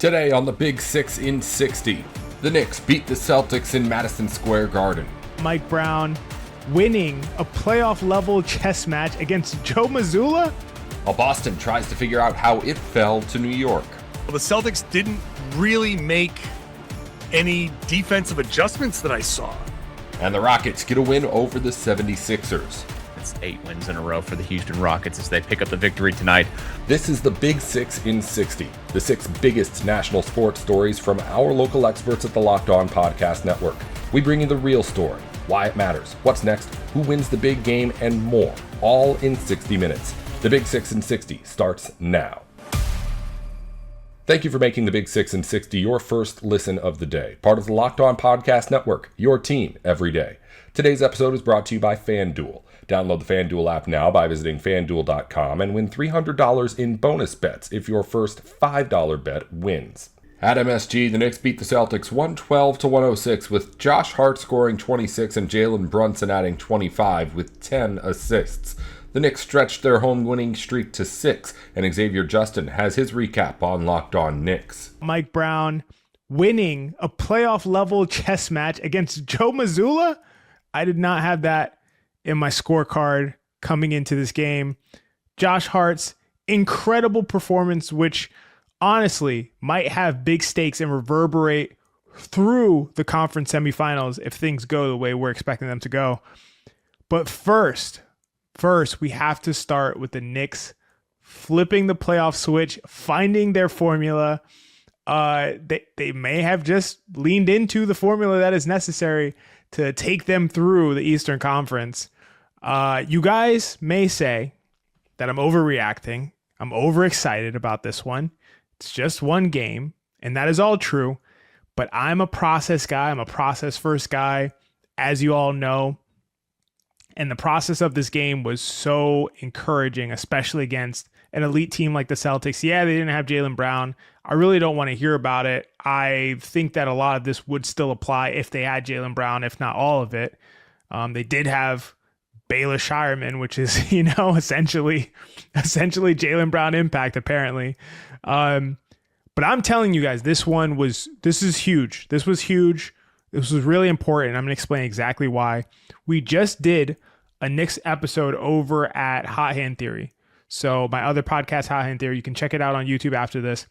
Today on the Big Six in 60, the Knicks beat the Celtics in Madison Square Garden. Mike Brown winning a playoff-level chess match against Joe Mazzulla? While Boston tries to figure out how it fell to New York. Well, the Celtics didn't really make any defensive adjustments that I saw. And the Rockets get a win over the 76ers. It's 8 wins in a row for the Houston Rockets as they pick up the victory tonight. This is the Big Six in 60, the 6 biggest national sports stories from our local experts at the Locked On Podcast Network. We bring you the real story, why it matters, what's next, who wins the big game, and more, all in 60 minutes. The Big Six in 60 starts now. Thank you for making the Big Six in 60 your first listen of the day. Part of the Locked On Podcast Network, your team every day. Today's episode is brought to you by FanDuel. Download the FanDuel app now by visiting FanDuel.com and win $300 in bonus bets if your first $5 bet wins. At MSG, the Knicks beat the Celtics 112-106 with Josh Hart scoring 26 and Jalen Brunson adding 25 with 10 assists. The Knicks stretched their home winning streak to 6, and Xavier Justin has his recap on Locked On Knicks. Mike Brown winning a playoff-level chess match against Joe Mazzulla? I did not have that in my scorecard coming into this game. Josh Hart's incredible performance, which honestly might have big stakes and reverberate through the conference semifinals if things go the way we're expecting them to go. But first, we have to start with the Knicks flipping the playoff switch, finding their formula. They may have just leaned into the formula that is necessary to take them through the Eastern Conference. You guys may say that I'm overreacting. I'm overexcited about this one. It's just one game, and that is all true. But I'm a process guy. I'm a process first guy, as you all know. And the process of this game was so encouraging, especially against an elite team like the Celtics. Yeah, they didn't have Jaylen Brown. I really don't want to hear about it. I think that a lot of this would still apply if they had Jaylen Brown, if not all of it. They did have Baylor Shireman, which is, essentially Jaylen Brown impact, apparently. But I'm telling you guys, this is huge. This was huge. This was really important. I'm going to explain exactly why. We just did a Knicks episode over at Hot Hand Theory. So my other podcast, Hot Hand Theory, you can check it out on YouTube after this.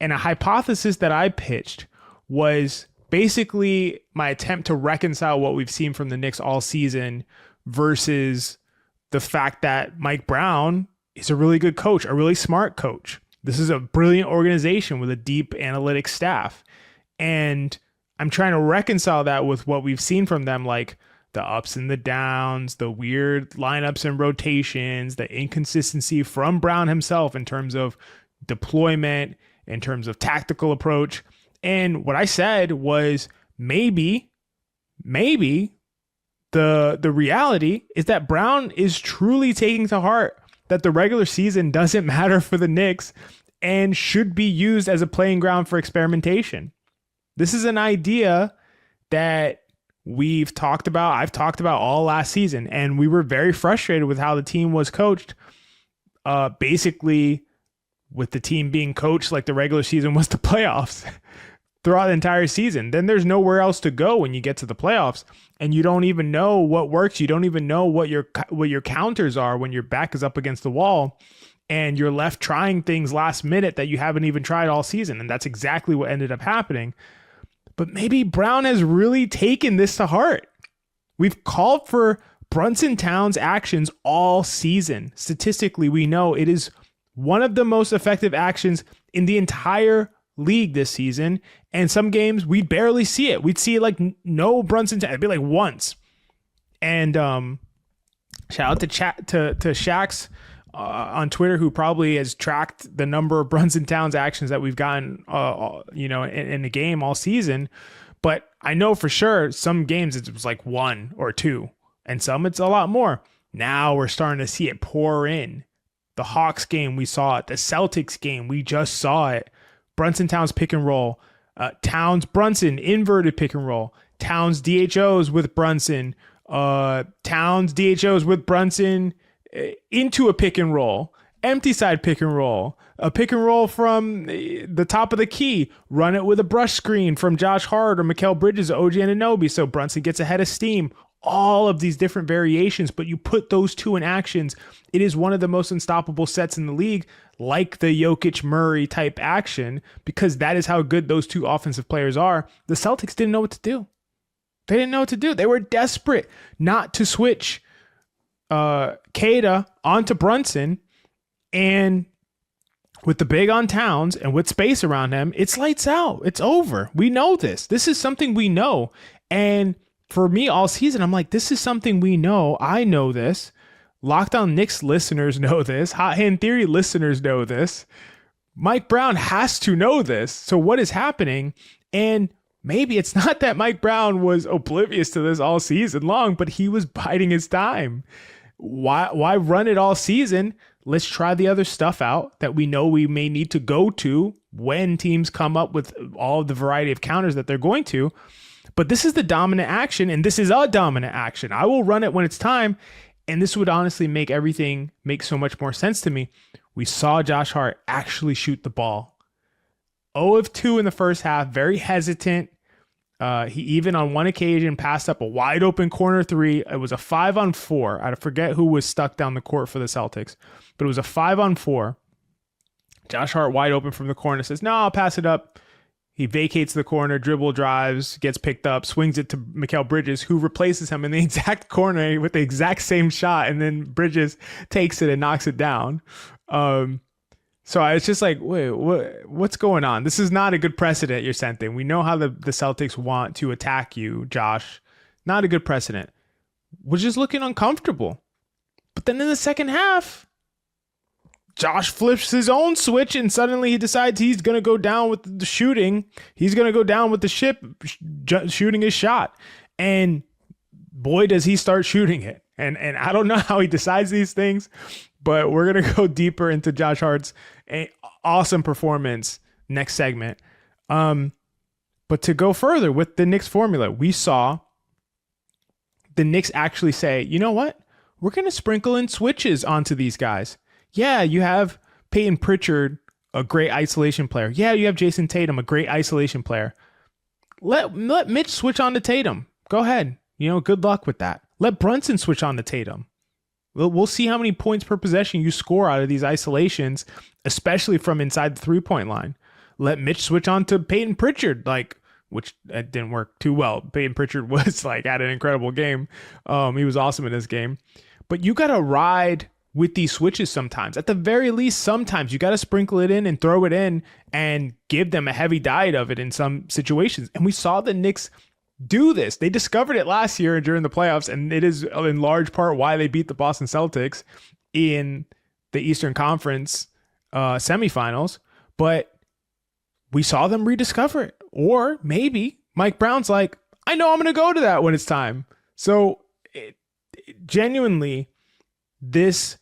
And a hypothesis that I pitched was basically my attempt to reconcile what we've seen from the Knicks all season versus the fact that Mike Brown is a really good coach, a really smart coach. This is a brilliant organization with a deep analytics staff. And I'm trying to reconcile that with what we've seen from them, like the ups and the downs, the weird lineups and rotations, the inconsistency from Brown himself in terms of deployment, in terms of tactical approach. And what I said was maybe the reality is that Brown is truly taking to heart that the regular season doesn't matter for the Knicks and should be used as a playing ground for experimentation. This is an idea that I've talked about all last season, and we were very frustrated with how the team was coached. Basically, with the team being coached like the regular season was the playoffs throughout the entire season. Then there's nowhere else to go when you get to the playoffs, and you don't even know what works. You don't even know what your counters are when your back is up against the wall, and you're left trying things last minute that you haven't even tried all season. And that's exactly what ended up happening. But maybe Brown has really taken this to heart. We've called for Brunson Towns' actions all season. Statistically, we know it is one of the most effective actions in the entire league this season. And some games, we'd barely see it. We'd see it like no Brunson Towns. It'd be like once. And shout out to Shax on Twitter, who probably has tracked the number of Brunson Towns actions that we've gotten, in the game all season. But I know for sure some games it was like 1 or 2, and some it's a lot more. Now we're starting to see it pour in. The Hawks game, we saw it. The Celtics game, we just saw it. Brunson Towns pick and roll. Towns Brunson inverted pick and roll. Towns DHOs with Brunson. Towns DHOs with Brunson into a pick and roll. empty side pick and roll, a pick and roll from the top of the key, run it with a brush screen from Josh Hart or Mikal Bridges or OG Anunoby so Brunson gets ahead of steam. All of these different variations, but you put those two in actions, it is one of the most unstoppable sets in the league, like the Jokic-Murray type action, because that is how good those two offensive players are. The Celtics didn't know what to do. They didn't know what to do. They were desperate not to switch Queta onto Brunson, and with the big on Towns and with space around him, it's lights out. It's over. We know this. This is something we know. And for me all season, I'm like, this is something we know. I know this. Locked On Knicks listeners know this. Hot Hand Theory listeners know this. Mike Brown has to know this. So what is happening? And maybe it's not that Mike Brown was oblivious to this all season long, but he was biding his time. Why run it all season? Let's try the other stuff out that we know we may need to go to when teams come up with all of the variety of counters that they're going to. But this is the dominant action, and this is a dominant action. I will run it when it's time, and this would honestly make everything make so much more sense to me. We saw Josh Hart actually shoot the ball. 0 of 2 in the first half, very hesitant. He even on one occasion passed up a wide open corner three. It was a 5-on-4. I forget who was stuck down the court for the Celtics, but it was a 5-on-4. Josh Hart wide open from the corner says, no, I'll pass it up. He vacates the corner, dribble drives, gets picked up, swings it to Mikal Bridges, who replaces him in the exact corner with the exact same shot. And then Bridges takes it and knocks it down. So it's just like, wait, what's going on? This is not a good precedent you're setting. We know how the Celtics want to attack you, Josh. Not a good precedent. We're just looking uncomfortable. But then in the second half, Josh flips his own switch and suddenly he decides he's going to go down with the shooting. He's going to go down with the ship shooting his shot. And boy, does he start shooting it. And I don't know how he decides these things, but we're going to go deeper into Josh Hart's awesome performance next segment. But to go further with the Knicks formula, we saw the Knicks actually say, you know what? We're going to sprinkle in switches onto these guys. Yeah, you have Peyton Pritchard, a great isolation player. Yeah, you have Jason Tatum, a great isolation player. Let Mitch switch on to Tatum. Go ahead. Good luck with that. Let Brunson switch on to Tatum. We'll see how many points per possession you score out of these isolations, especially from inside the three-point line. Let Mitch switch on to Peyton Pritchard, which didn't work too well. Peyton Pritchard was had an incredible game. He was awesome in this game. But you got to ride with these switches sometimes. At the very least, sometimes you got to sprinkle it in and throw it in and give them a heavy diet of it in some situations. And we saw the Knicks do this. They discovered it last year during the playoffs, and it is in large part why they beat the Boston Celtics in the Eastern Conference semifinals. But we saw them rediscover it. Or maybe Mike Brown's like, I know I'm going to go to that when it's time. So genuinely, this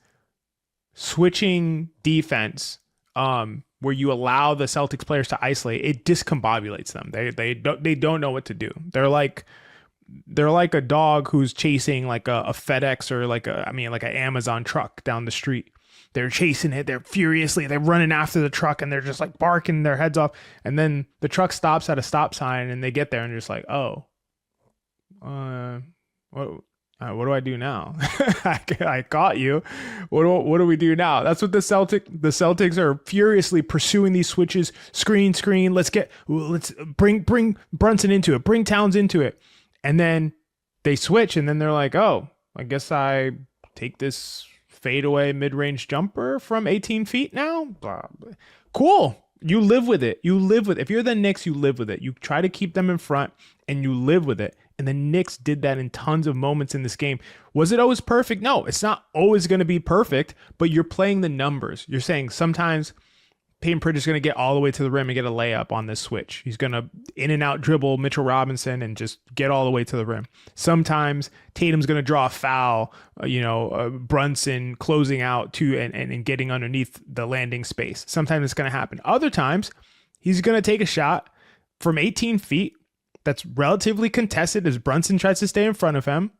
switching defense where you allow the Celtics players to isolate, it discombobulates them. They don't know what to do. They're like a dog who's chasing a FedEx or an Amazon truck down the street. They're chasing it. They're running after the truck and they're just barking their heads off. And then the truck stops at a stop sign and they get there and they're just like, oh, what do I do now? I caught you. What do we do now? That's what the Celtics are furiously pursuing these switches. Screen. Let's bring Brunson into it. Bring Towns into it. And then they switch and then they're like, oh, I guess I take this fadeaway mid-range jumper from 18 feet now. Blah, blah. Cool. You live with it. If you're the Knicks, you live with it. You try to keep them in front and you live with it. And the Knicks did that in tons of moments in this game. Was it always perfect? No, it's not always going to be perfect, but you're playing the numbers. You're saying sometimes Peyton Pritchard is going to get all the way to the rim and get a layup on this switch. He's going to in and out dribble Mitchell Robinson and just get all the way to the rim. Sometimes Tatum's going to draw a foul, Brunson closing out to and getting underneath the landing space. Sometimes it's going to happen. Other times he's going to take a shot from 18 feet that's relatively contested as Brunson tries to stay in front of him.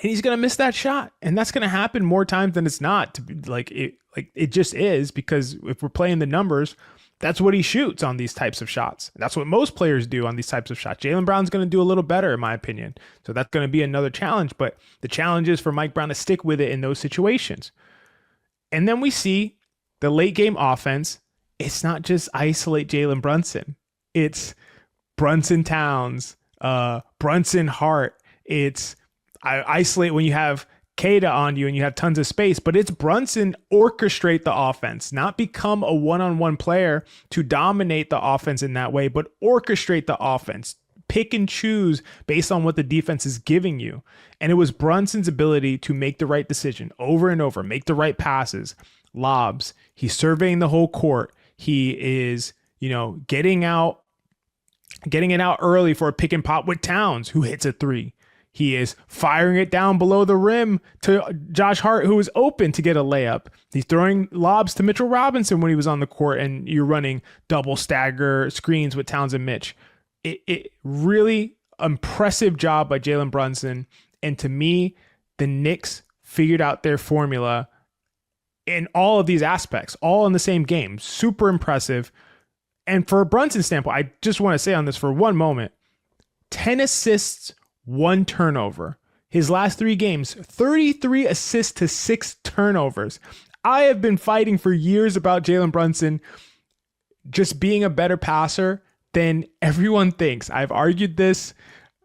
and he's going to miss that shot. And that's going to happen more times than it's not. It just is, because if we're playing the numbers, that's what he shoots on these types of shots. That's what most players do on these types of shots. Jaylen Brown's going to do a little better, in my opinion. So that's going to be another challenge. But the challenge is for Mike Brown to stick with it in those situations. And then we see the late game offense. It's not just isolate Jalen Brunson. It's Brunson Towns, Brunson Hart. It's isolate when you have Kata on you and you have tons of space, but it's Brunson orchestrate the offense, not become a one-on-one player to dominate the offense in that way, but orchestrate the offense, pick and choose based on what the defense is giving you. And it was Brunson's ability to make the right decision over and over, make the right passes, lobs. He's surveying the whole court. He is, getting it out early for a pick and pop with Towns, who hits a three. He is firing it down below the rim to Josh Hart, who is open to get a layup. He's throwing lobs to Mitchell Robinson when he was on the court, and you're running double stagger screens with Towns and Mitch. It really impressive job by Jalen Brunson. And to me, the Knicks figured out their formula in all of these aspects, all in the same game. Super impressive. And for a Brunson standpoint, I just want to say on this for one moment, 10 assists, 1 turnover. His last 3 games, 33 assists to 6 turnovers. I have been fighting for years about Jalen Brunson just being a better passer than everyone thinks. I've argued this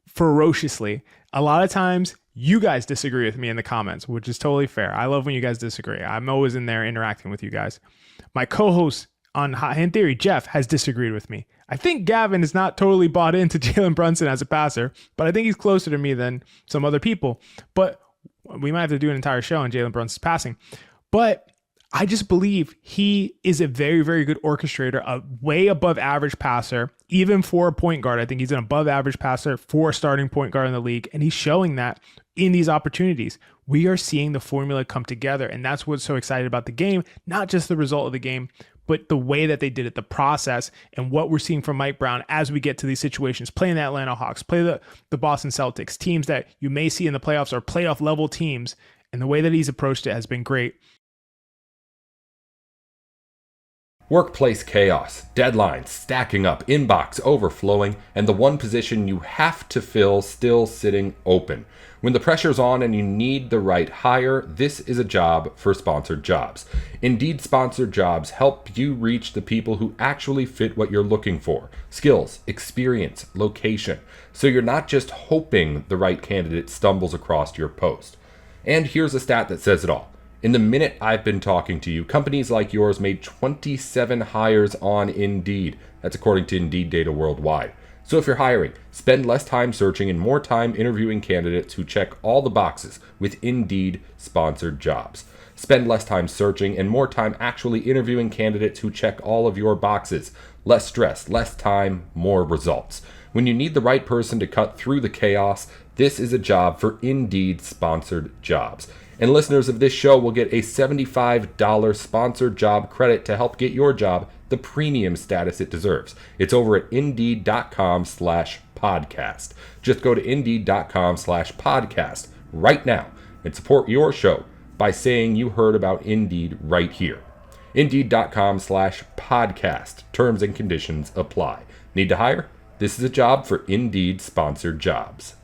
ferociously. A lot of times, you guys disagree with me in the comments, which is totally fair. I love when you guys disagree. I'm always in there interacting with you guys. My co-host on Hot Hand Theory, Jeff, has disagreed with me. I think Gavin is not totally bought into Jalen Brunson as a passer, but I think he's closer to me than some other people. But we might have to do an entire show on Jalen Brunson's passing. But I just believe he is a very, very good orchestrator, a way above average passer, even for a point guard. I think he's an above average passer for a starting point guard in the league, and he's showing that in these opportunities. We are seeing the formula come together, and that's what's so exciting about the game, not just the result of the game, but the way that they did it, the process, and what we're seeing from Mike Brown as we get to these situations, playing the Atlanta Hawks, play the Boston Celtics, teams that you may see in the playoffs are playoff level teams, and the way that he's approached it has been great. Workplace chaos, deadlines stacking up, inbox overflowing, and the one position you have to fill still sitting open. When the pressure's on and you need the right hire, this is a job for sponsored jobs. Indeed, sponsored jobs help you reach the people who actually fit what you're looking for. Skills, experience, location. So you're not just hoping the right candidate stumbles across your post. And here's a stat that says it all. In the minute I've been talking to you, companies like yours made 27 hires on Indeed. That's according to Indeed data worldwide. So if you're hiring, spend less time searching and more time interviewing candidates who check all the boxes with Indeed sponsored jobs. Spend less time searching and more time actually interviewing candidates who check all of your boxes. Less stress, less time, more results. When you need the right person to cut through the chaos, this is a job for Indeed sponsored jobs. And listeners of this show will get a $75 sponsored job credit to help get your job the premium status it deserves. It's over at Indeed.com/podcast. Just go to Indeed.com/podcast right now and support your show by saying you heard about Indeed right here. Indeed.com/podcast. Terms and conditions apply. Need to hire? This is a job for Indeed sponsored jobs.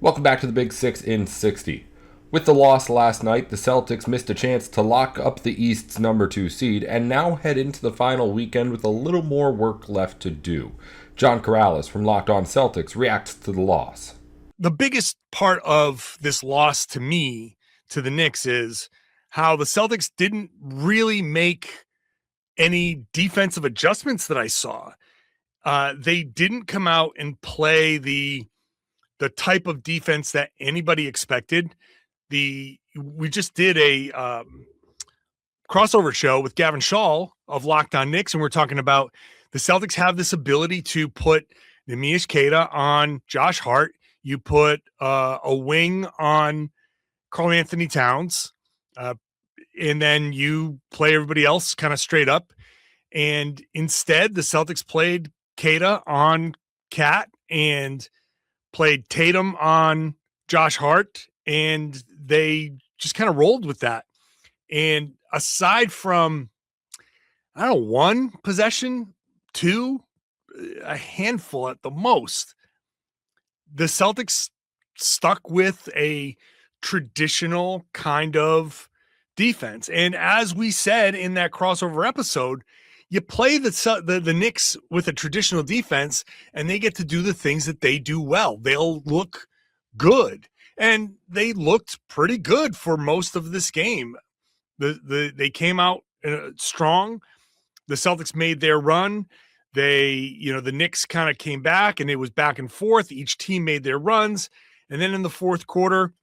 Welcome back to the Big Six in 60. With the loss last night, the Celtics missed a chance to lock up the East's number 2 seed and now head into the final weekend with a little more work left to do. John Corrales from Locked On Celtics reacts to the loss. The biggest part of this loss to me, to the Knicks, is how the Celtics didn't really make any defensive adjustments that I saw. They didn't come out and play the type of defense that anybody expected. We just did a crossover show with Gavin Shaw of Locked On Knicks, and we're talking about the Celtics have this ability to put Neemias Queta on Josh Hart. You put a wing on Karl Anthony Towns, and then you play everybody else kind of straight up. And instead, the Celtics played Queta on Cat and played Tatum on Josh Hart, and they just kind of rolled with that. And aside from, I don't know, one possession, two, a handful at the most, the Celtics stuck with a traditional kind of defense. And as we said in that crossover episode, you play the Knicks with a traditional defense, and they get to do the things that they do well. They'll look good, and they looked pretty good for most of this game. They came out strong. The Celtics made their run. The Knicks kind of came back, and it was back and forth. Each team made their runs. And then in the fourth quarter,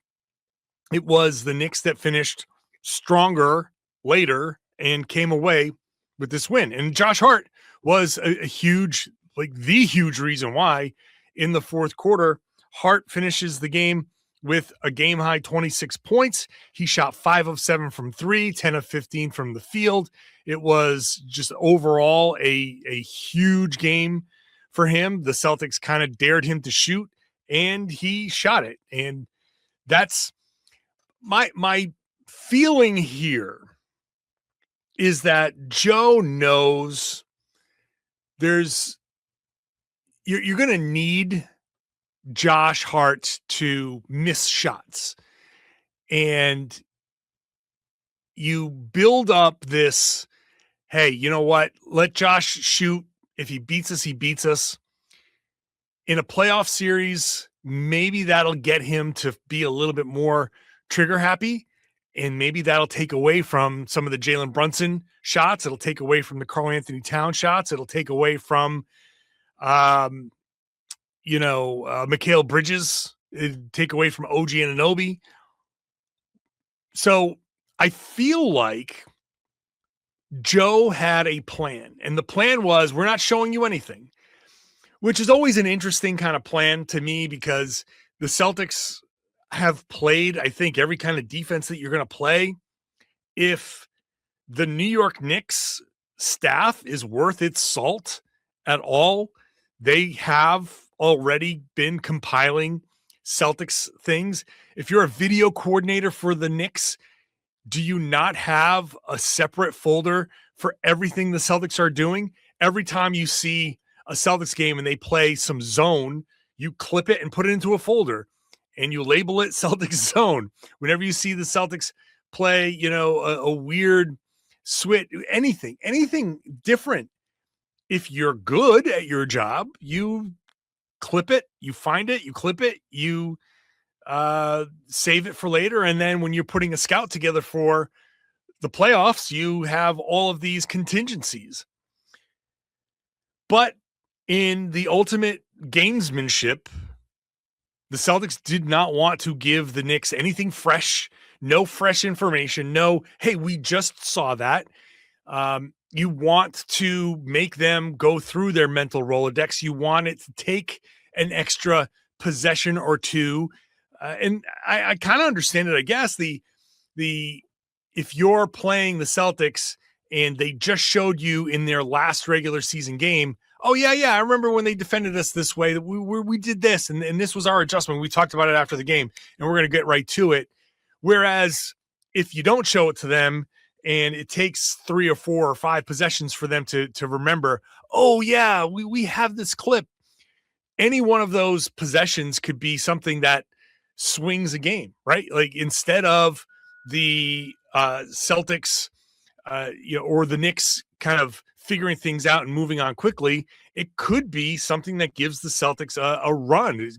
it was the Knicks that finished stronger later and came away with this win. And Josh Hart was a huge, the huge reason why in the fourth quarter, Hart finishes the game with a game high 26 points. He shot 5 of 7 from 3, 10 of 15 from the field. It was just overall a huge game for him. The Celtics kind of dared him to shoot, and he shot it. And that's my feeling here is that Joe knows you're going to need Josh Hart to miss shots. And you build up this, hey, you know what? Let Josh shoot. If he beats us, he beats us. In a playoff series, maybe that'll get him to be a little bit more trigger happy. And maybe that'll take away from some of the Jalen Brunson shots. It'll take away from the Karl Anthony Towns shots. It'll take away from, Mikal Bridges. It'd take away from OG Anunoby. So I feel like Joe had a plan. And the plan was, we're not showing you anything, which is always an interesting kind of plan to me because the Celtics have played, I think, every kind of defense that you're going to play. If the New York Knicks staff is worth its salt at all, they have already been compiling Celtics things. If you're a video coordinator for the Knicks, do you not have a separate folder for everything the Celtics are doing? Every time you see a Celtics game and they play some zone, you clip it and put it into a folder. And you label it Celtics zone. Whenever you see the Celtics play, a weird switch, anything different. If you're good at your job, you clip it, you find it, you clip it, you save it for later. And then when you're putting a scout together for the playoffs, you have all of these contingencies. But in the ultimate gamesmanship, the Celtics did not want to give the Knicks anything fresh, no fresh information, no, hey, we just saw that. You want to make them go through their mental Rolodex. You want it to take an extra possession or two. And I kind of understand it, I guess. If you're playing the Celtics and they just showed you in their last regular season game, oh, yeah, I remember when they defended us this way, that we did this, and this was our adjustment. We talked about it after the game, and we're going to get right to it. Whereas if you don't show it to them and it takes 3 or 4 or 5 possessions for them to remember, oh, yeah, we have this clip. Any one of those possessions could be something that swings a game, right? Like instead of the Celtics or the Knicks kind of figuring things out and moving on quickly, it could be something that gives the Celtics a run.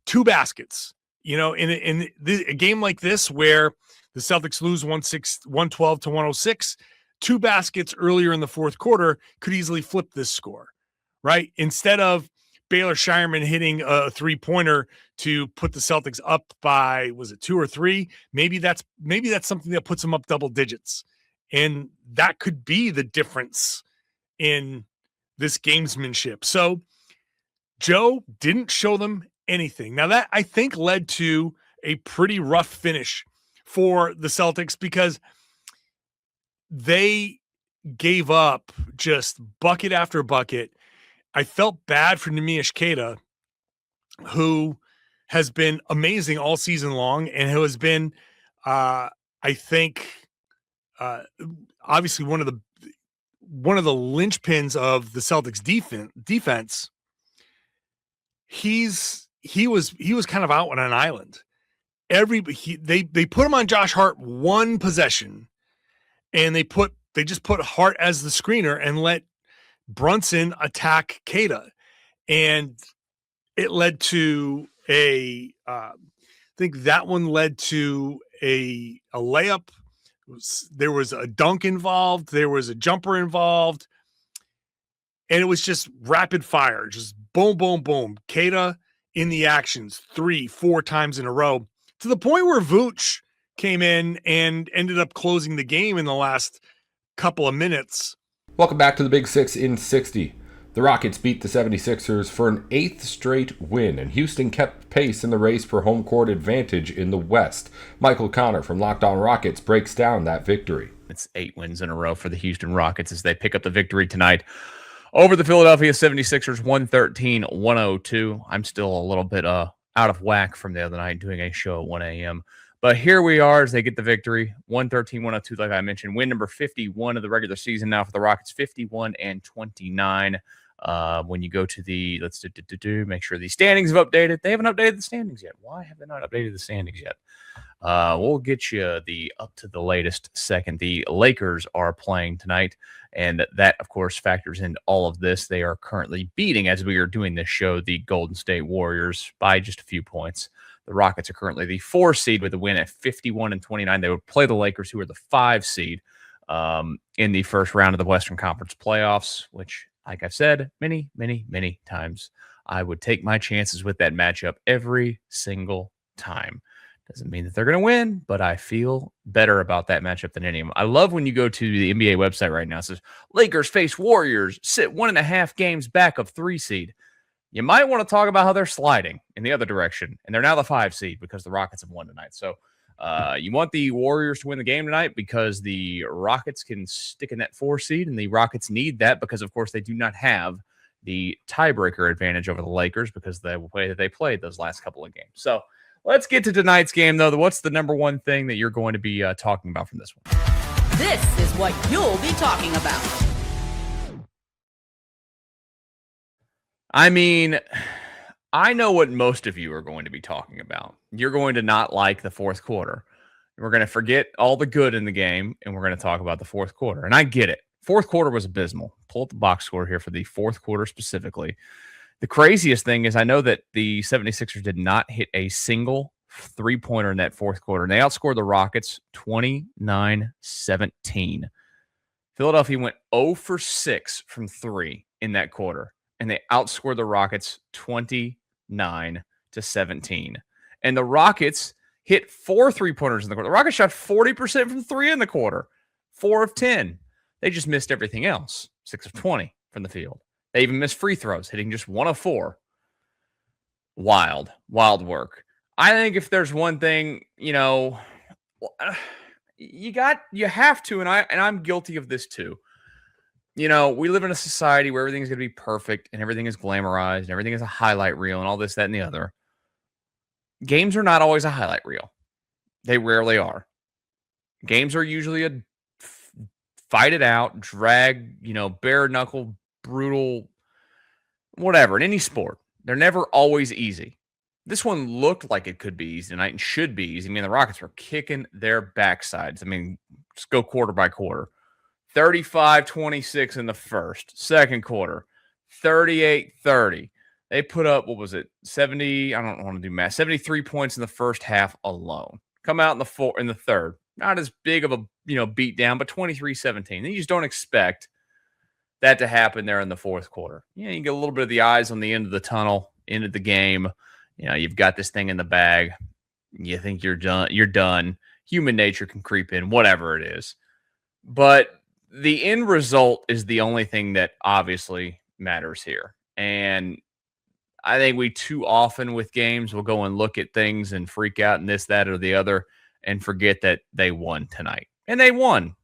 2 baskets, in a game like this where the Celtics lose 112 to 106, 2 baskets earlier in the fourth quarter could easily flip this score, right? Instead of Baylor Shireman hitting a 3-pointer to put the Celtics up by, was it 2 or 3? Maybe that's something that puts them up double digits. And that could be the difference in this gamesmanship. So Joe didn't show them anything. Now that I think led to a pretty rough finish for the Celtics because they gave up just bucket after bucket. I felt bad for Neemias Queta who has been amazing all season long and who has been, I think, obviously one of the linchpins of the Celtics defense. He was kind of out on an island. They put him on Josh Hart one possession, and they just put Hart as the screener and let Brunson attack Keita, and it led to I think that one led to a layup. There was a dunk involved. There was a jumper involved. And it was just rapid fire, just boom, boom, boom. Keita in the actions 3-4 times in a row, to the point where Vooch came in and ended up closing the game in the last couple of minutes. Welcome back to the Big Six in 60. The Rockets beat the 76ers for an 8th straight win, and Houston kept pace in the race for home court advantage in the West. Michael Connor from Locked On Rockets breaks down that victory. It's 8 wins in a row for the Houston Rockets as they pick up the victory tonight over the Philadelphia 76ers, 113-102. I'm still a little bit out of whack from the other night doing a show at 1 a.m. But here we are as they get the victory, 113-102, like I mentioned. Win number 51 of the regular season now for the Rockets, 51-29. When you go to the, make sure the standings have updated. They haven't updated the standings yet. Why have they not updated the standings yet? We'll get you the up to the latest second. The Lakers are playing tonight, and that, of course, factors into all of this. They are currently beating, as we are doing this show, the Golden State Warriors by just a few points. The Rockets are currently the 4 seed with a win at 51-29. They would play the Lakers, who are the 5 seed, in the first round of the Western Conference playoffs, which, like I've said many, many, many times, I would take my chances with that matchup every single time. Doesn't mean that they're going to win, but I feel better about that matchup than any of them. I love when you go to the NBA website right now. It says, Lakers face Warriors, sit 1.5 games back of 3 seed. You might want to talk about how they're sliding in the other direction, and they're now the 5 seed because the Rockets have won tonight. So you want the Warriors to win the game tonight because the Rockets can stick in that 4 seed, and the Rockets need that because, of course, they do not have the tiebreaker advantage over the Lakers because of the way that they played those last couple of games. So let's get to tonight's game, though. What's the number one thing that you're going to be talking about from this one? This is what you'll be talking about. I mean, I know what most of you are going to be talking about. You're going to not like the fourth quarter. We're going to forget all the good in the game, and we're going to talk about the fourth quarter. And I get it. Fourth quarter was abysmal. Pull up the box score here for the fourth quarter specifically. The craziest thing is I know that the 76ers did not hit a single three-pointer in that fourth quarter, and they outscored the Rockets 29-17. Philadelphia went 0 for 6 from 3 in that quarter, and they outscored the Rockets 29-17. And the Rockets hit 4 3-pointers in the quarter. The Rockets shot 40% from 3 in the quarter, 4 of 10. They just missed everything else, 6 of 20 from the field. They even missed free throws, hitting just 1 of 4. Wild work. I think if there's one thing, you have to, and I'm guilty of this too. We live in a society where everything's going to be perfect and everything is glamorized and everything is a highlight reel and all this, that, and the other. Games are not always a highlight reel. They rarely are. Games are usually a fight it out, drag, bare knuckle, brutal, whatever, in any sport. They're never always easy. This one looked like it could be easy tonight and should be easy. I mean, the Rockets were kicking their backsides. I mean, just go quarter by quarter. 35-26 in the first. Second quarter, 38-30. They put up, 70? I don't want to do math. 73 points in the first half alone. Come out in the third. Not as big of a, beat down, but 23-17. You just don't expect that to happen there in the fourth quarter. You get a little bit of the eyes on the end of the tunnel, end of the game. You've got this thing in the bag. You think you're done. Human nature can creep in, whatever it is. But the end result is the only thing that obviously matters here. And I think we too often with games will go and look at things and freak out and this, that, or the other and forget that they won tonight. And they won.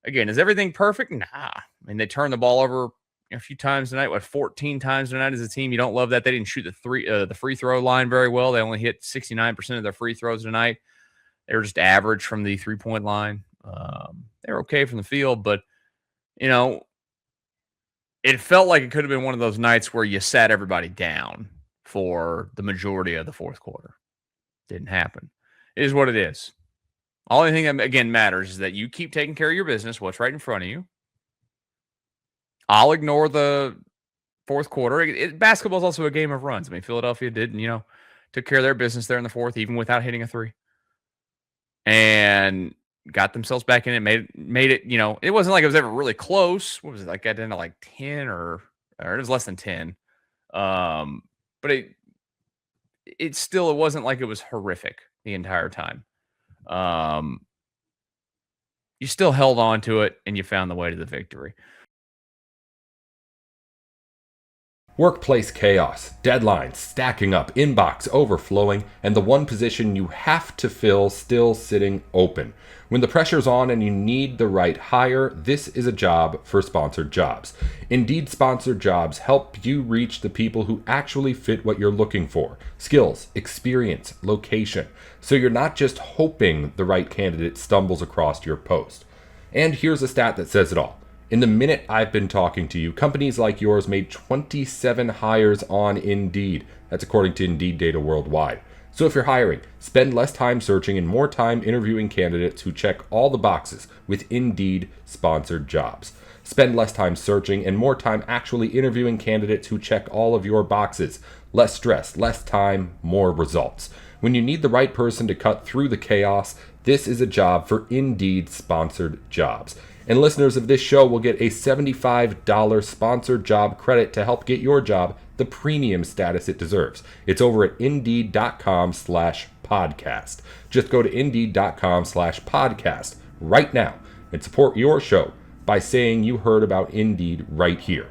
Again, is everything perfect? Nah. I mean, they turned the ball over a few times tonight. 14 times tonight as a team. You don't love that they didn't shoot the free throw line very well. They only hit 69% of their free throws tonight. They were just average from the 3-point line. They're okay from the field, but it felt like it could have been one of those nights where you sat everybody down for the majority of the fourth quarter. Didn't happen. It is what it is. Only thing that, again, matters is that you keep taking care of your business, what's right in front of you. I'll ignore the fourth quarter. Basketball is also a game of runs. I mean, Philadelphia did, took care of their business there in the fourth, even without hitting a three. And got themselves back in it, made it, it wasn't like it was ever really close. What was it, like got into like 10 or it was less than 10. But it wasn't like it was horrific the entire time. You still held on to it and you found the way to the victory. Workplace chaos, deadlines stacking up, inbox overflowing, and the one position you have to fill still sitting open. When the pressure's on and you need the right hire, this is a job for sponsored jobs. Indeed sponsored jobs help you reach the people who actually fit what you're looking for. Skills, experience, location. So you're not just hoping the right candidate stumbles across your post. And here's a stat that says it all. In the minute I've been talking to you, companies like yours made 27 hires on Indeed. That's according to Indeed data worldwide. So if you're hiring, spend less time searching and more time interviewing candidates who check all the boxes with Indeed sponsored jobs. Spend less time searching and more time actually interviewing candidates who check all of your boxes. Less stress, less time, more results. When you need the right person to cut through the chaos, this is a job for Indeed sponsored jobs. And listeners of this show will get a $75 sponsored job credit to help get your job the premium status it deserves. It's over at Indeed.com/podcast. Just go to Indeed.com/podcast right now and support your show by saying you heard about Indeed right here.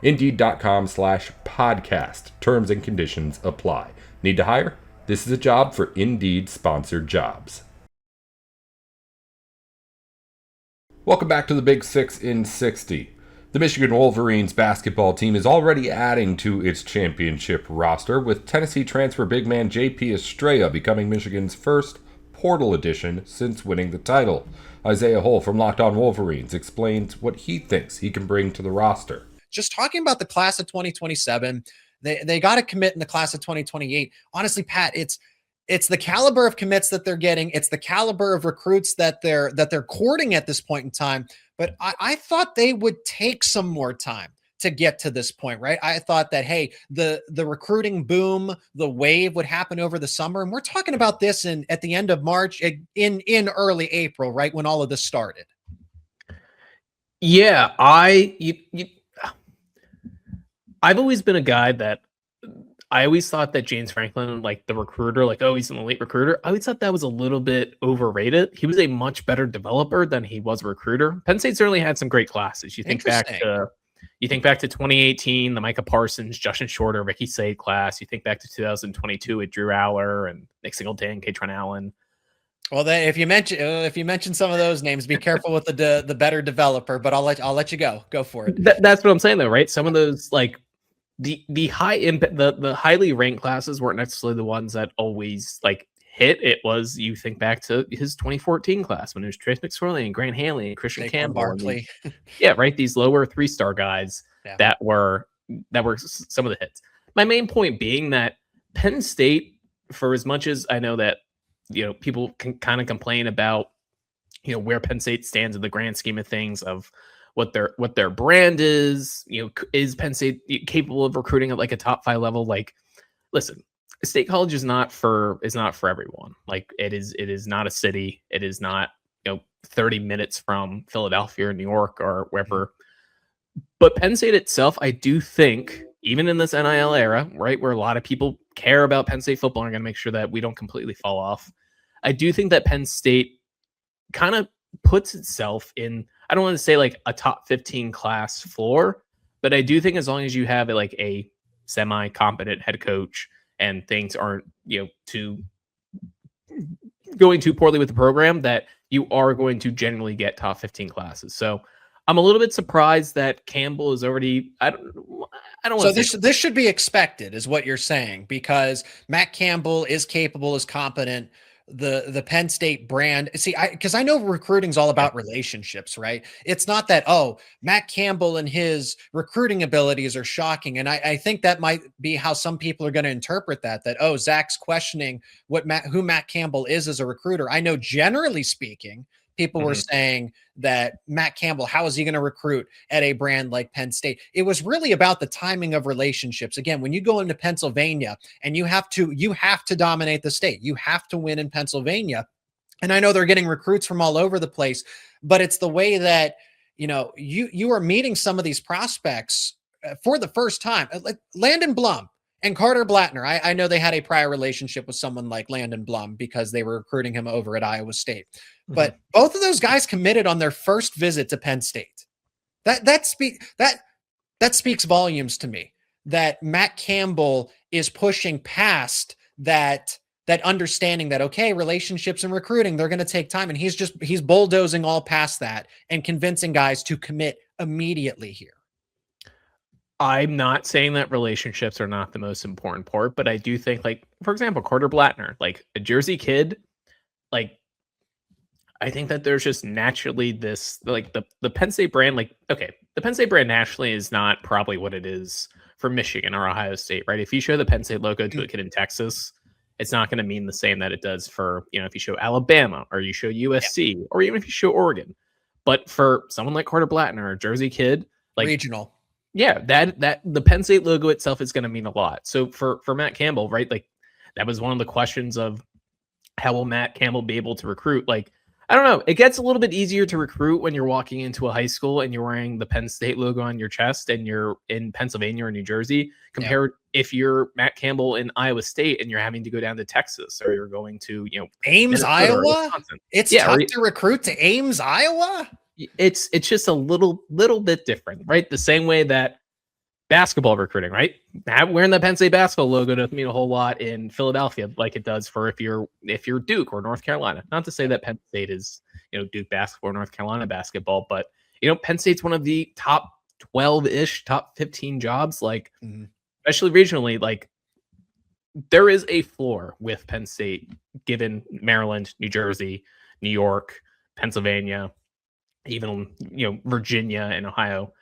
Indeed.com/podcast. Terms and conditions apply. Need to hire? This is a job for Indeed sponsored jobs. Welcome back to the Big Six in 60. The Michigan Wolverines basketball team is already adding to its championship roster, with Tennessee transfer big man J.P. Estrella becoming Michigan's first portal addition since winning the title. Isaiah Hull from Locked On Wolverines explains what he thinks he can bring to the roster. Just talking about the class of 2027, they got to commit in the class of 2028. Honestly, Pat, it's the caliber of commits that they're getting. It's the caliber of recruits that they're courting at this point in time. But I thought they would take some more time to get to this point, right? I thought that, hey, the recruiting boom, the wave would happen over the summer. And we're talking about this at the end of March, in early April, right? When all of this started. Yeah, I've always been a guy that I always thought that James Franklin, like the recruiter, like, oh, he's an elite recruiter. I always thought that was a little bit overrated. He was a much better developer than he was a recruiter. Penn State certainly had some great classes. You think back to 2018, the Micah Parsons, Justin Shorter, Ricky Sade class. You think back to 2022 with Drew Aller and Nick Singleton, Katron Allen. Well, then if you mention some of those names, be careful with the better developer. But I'll let you go. Go for it. That's what I'm saying, though, right? Some of those, like, the high impact, the highly ranked classes weren't necessarily the ones that always like hit. It was, you think back to his 2014 class when it was Trace McSorley and Grant Hanley and Christian Campbell, Barkley. Yeah, right. These lower 3-star guys that were some of the hits. My main point being that Penn State, for as much as I know that people can kind of complain about where Penn State stands in the grand scheme of things of what their brand is, is Penn State capable of recruiting at like a top 5 level? Like, listen, State College is not for everyone. Like, it is not a city. It is not 30 minutes from Philadelphia or New York or wherever. But Penn State itself, I do think, even in this NIL era, right, where a lot of people care about Penn State football and are going to make sure that we don't completely fall off, I do think that Penn State kind of puts itself in, I don't want to say like a top 15 class floor, but I do think as long as you have like a semi-competent head coach and things aren't, going too poorly with the program, that you are going to generally get top 15 classes. So I'm a little bit surprised that Campbell is already. I don't. So this should be expected, is what you're saying, because Matt Campbell is capable, is competent. The Penn State brand. See, because I know recruiting's all about relationships, right? It's not that, oh, Matt Campbell and his recruiting abilities are shocking. And I think that might be how some people are going to interpret that, oh, Zach's questioning who Matt Campbell is as a recruiter. I know generally speaking, people were saying that Matt Campbell, how is he going to recruit at a brand like Penn State? It was really about the timing of relationships. Again, when you go into Pennsylvania and you have to dominate the state, you have to win in Pennsylvania. And I know they're getting recruits from all over the place, but it's the way that, you are meeting some of these prospects for the first time. Like Landon Blum and Carter Blattner. I know they had a prior relationship with someone like Landon Blum because they were recruiting him over at Iowa State. But both of those guys committed on their first visit to Penn State. That speaks volumes to me, that Matt Campbell is pushing past that understanding that, okay, relationships and recruiting, they're going to take time. And he's bulldozing all past that and convincing guys to commit immediately here. I'm not saying that relationships are not the most important part, but I do think, like, for example, Carter Blattner, like a Jersey kid, like, I think that there's just naturally this, like, the Penn State brand, like, okay, the Penn State brand nationally is not probably what it is for Michigan or Ohio State, right? If you show the Penn State logo to a kid in Texas, it's not going to mean the same that it does for, if you show Alabama or you show USC or even if you show Oregon. But for someone like Carter Blattner, a Jersey kid, like regional. Yeah, that the Penn State logo itself is going to mean a lot. So for Matt Campbell, right? Like that was one of the questions of how will Matt Campbell be able to recruit? Like, I don't know. It gets a little bit easier to recruit when you're walking into a high school and you're wearing the Penn State logo on your chest and you're in Pennsylvania or New Jersey compared if you're Matt Campbell in Iowa State and you're having to go down to Texas or you're going to, Ames, Iowa. It's tough to recruit to Ames, Iowa. It's just a little bit different, right? The same way that basketball recruiting, right? Wearing the Penn State basketball logo doesn't mean a whole lot in Philadelphia like it does for if you're Duke or North Carolina. Not to say that Penn State is, Duke basketball or North Carolina basketball, but Penn State's one of the top 12-ish, top 15 jobs, like especially regionally, like there is a floor with Penn State given Maryland, New Jersey, New York, Pennsylvania, even Virginia and Ohio.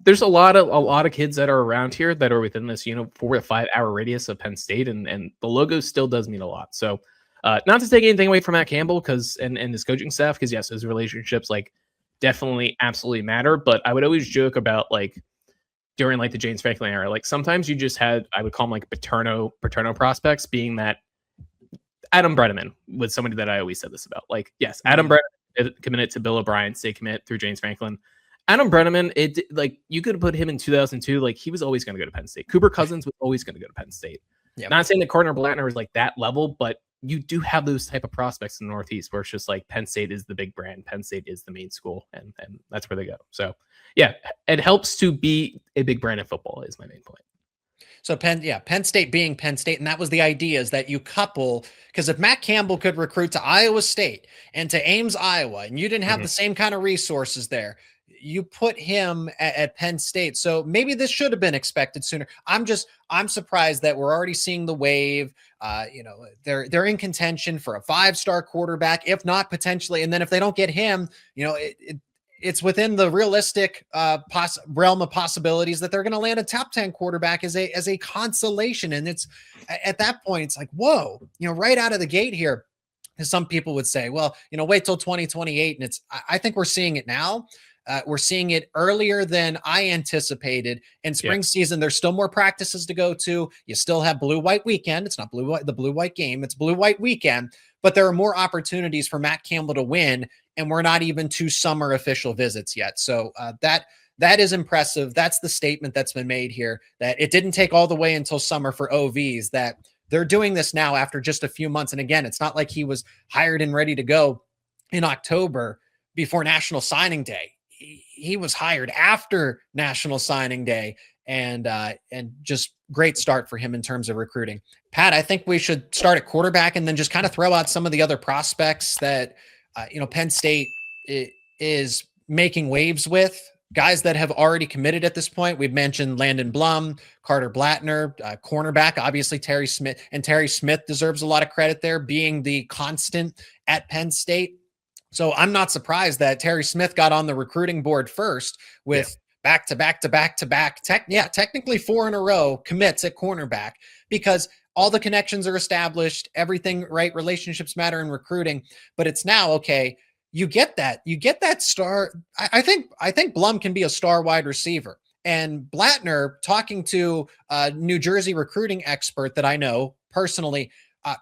There's a lot of kids that are around here that are within this 4 to 5 hour radius of Penn State, and the logo still does mean a lot. So not to take anything away from Matt Campbell and his coaching staff, because yes, his relationships like definitely absolutely matter, but I would always joke about like during like the James Franklin era, like sometimes you just had, I would call them like paterno prospects, being that Adam Brenneman was somebody that I always said this about. Like, yes, Adam Brenneman committed to Bill O'Brien, stay commit through James Franklin. Adam Brenneman, you could have put him in 2002. Like he was always going to go to Penn State. Cooper Cousins was always going to go to Penn State. Yep. Not saying that Carter Blattner is like that level, but you do have those type of prospects in the Northeast where it's just like Penn State is the big brand. Penn State is the main school, and that's where they go. So yeah, it helps to be a big brand in football is my main point. So Penn State being Penn State, and that was the idea, is that you couple, because if Matt Campbell could recruit to Iowa State and to Ames, Iowa, and you didn't have the same kind of resources there, you put him at Penn State. So maybe this should have been expected sooner. I'm surprised that we're already seeing the wave. They're in contention for a 5-star quarterback, if not potentially. And then if they don't get him, it's within the realistic realm of possibilities that they're going to land a top 10 quarterback as a consolation. And it's at that point, it's like, whoa, right out of the gate here. As some people would say, well, wait till 2028. And I think we're seeing it now. We're seeing it earlier than I anticipated. In spring season, there's still more practices to go to. You still have blue-white weekend. It's not the blue-white game. It's blue-white weekend. But there are more opportunities for Matt Campbell to win, and we're not even to summer official visits yet. So that is impressive. That's the statement that's been made here, that it didn't take all the way until summer for OVs, that they're doing this now after just a few months. And again, it's not like he was hired and ready to go in October before National Signing Day. He was hired after National Signing Day, and just great start for him in terms of recruiting. Pat, I think we should start at quarterback and then just kind of throw out some of the other prospects that, Penn State is making waves with, guys that have already committed at this point. We've mentioned Landon Blum, Carter Blattner, cornerback, obviously Terry Smith, and Terry Smith deserves a lot of credit there, being the constant at Penn State. So I'm not surprised that Terry Smith got on the recruiting board first with technically 4 in a row commits at cornerback, because all the connections are established, everything, right? Relationships matter in recruiting, but it's now, okay, you get that star. I think Blum can be a star wide receiver. And Blattner, talking to a New Jersey recruiting expert that I know personally,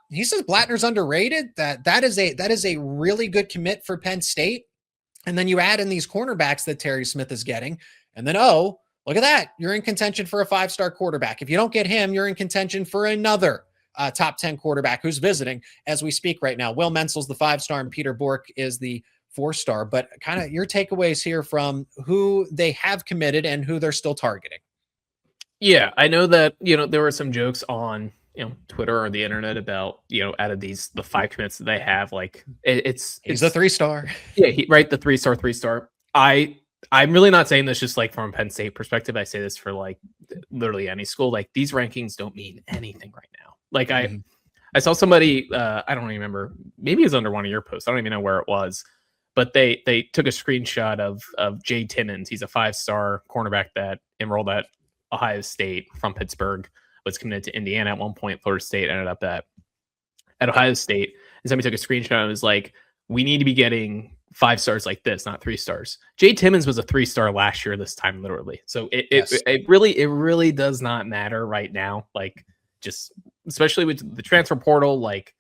he says Blattner's underrated. That is a really good commit for Penn State. And then you add in these cornerbacks that Terry Smith is getting, and then, oh, look at that, you're in contention for a 5-star quarterback. If you don't get him, you're in contention for another top 10 quarterback who's visiting as we speak right now. Will Mensel's the 5-star and Peter Bork is the 4-star. But kind of your takeaways here from who they have committed and who they're still targeting. Yeah, I know that, there were some jokes on, Twitter or the internet about, out of the 5 commits that they have, like he's a 3-star. Yeah, the 3-star. I'm really not saying this just like from a Penn State perspective. I say this for like literally any school. Like, these rankings don't mean anything right now. Like I saw somebody, I don't remember, maybe it was under one of your posts. I don't even know where it was, but they took a screenshot of Jay Timmons. He's a 5-star cornerback that enrolled at Ohio State from Pittsburgh, was committed to Indiana at one point. Florida State ended up at Ohio State. And somebody took a screenshot and was like, we need to be getting 5 stars like this, not 3 stars. Jay Timmons was a 3-star last year this time, literally. So it really does not matter right now. Like, just especially with the transfer portal, like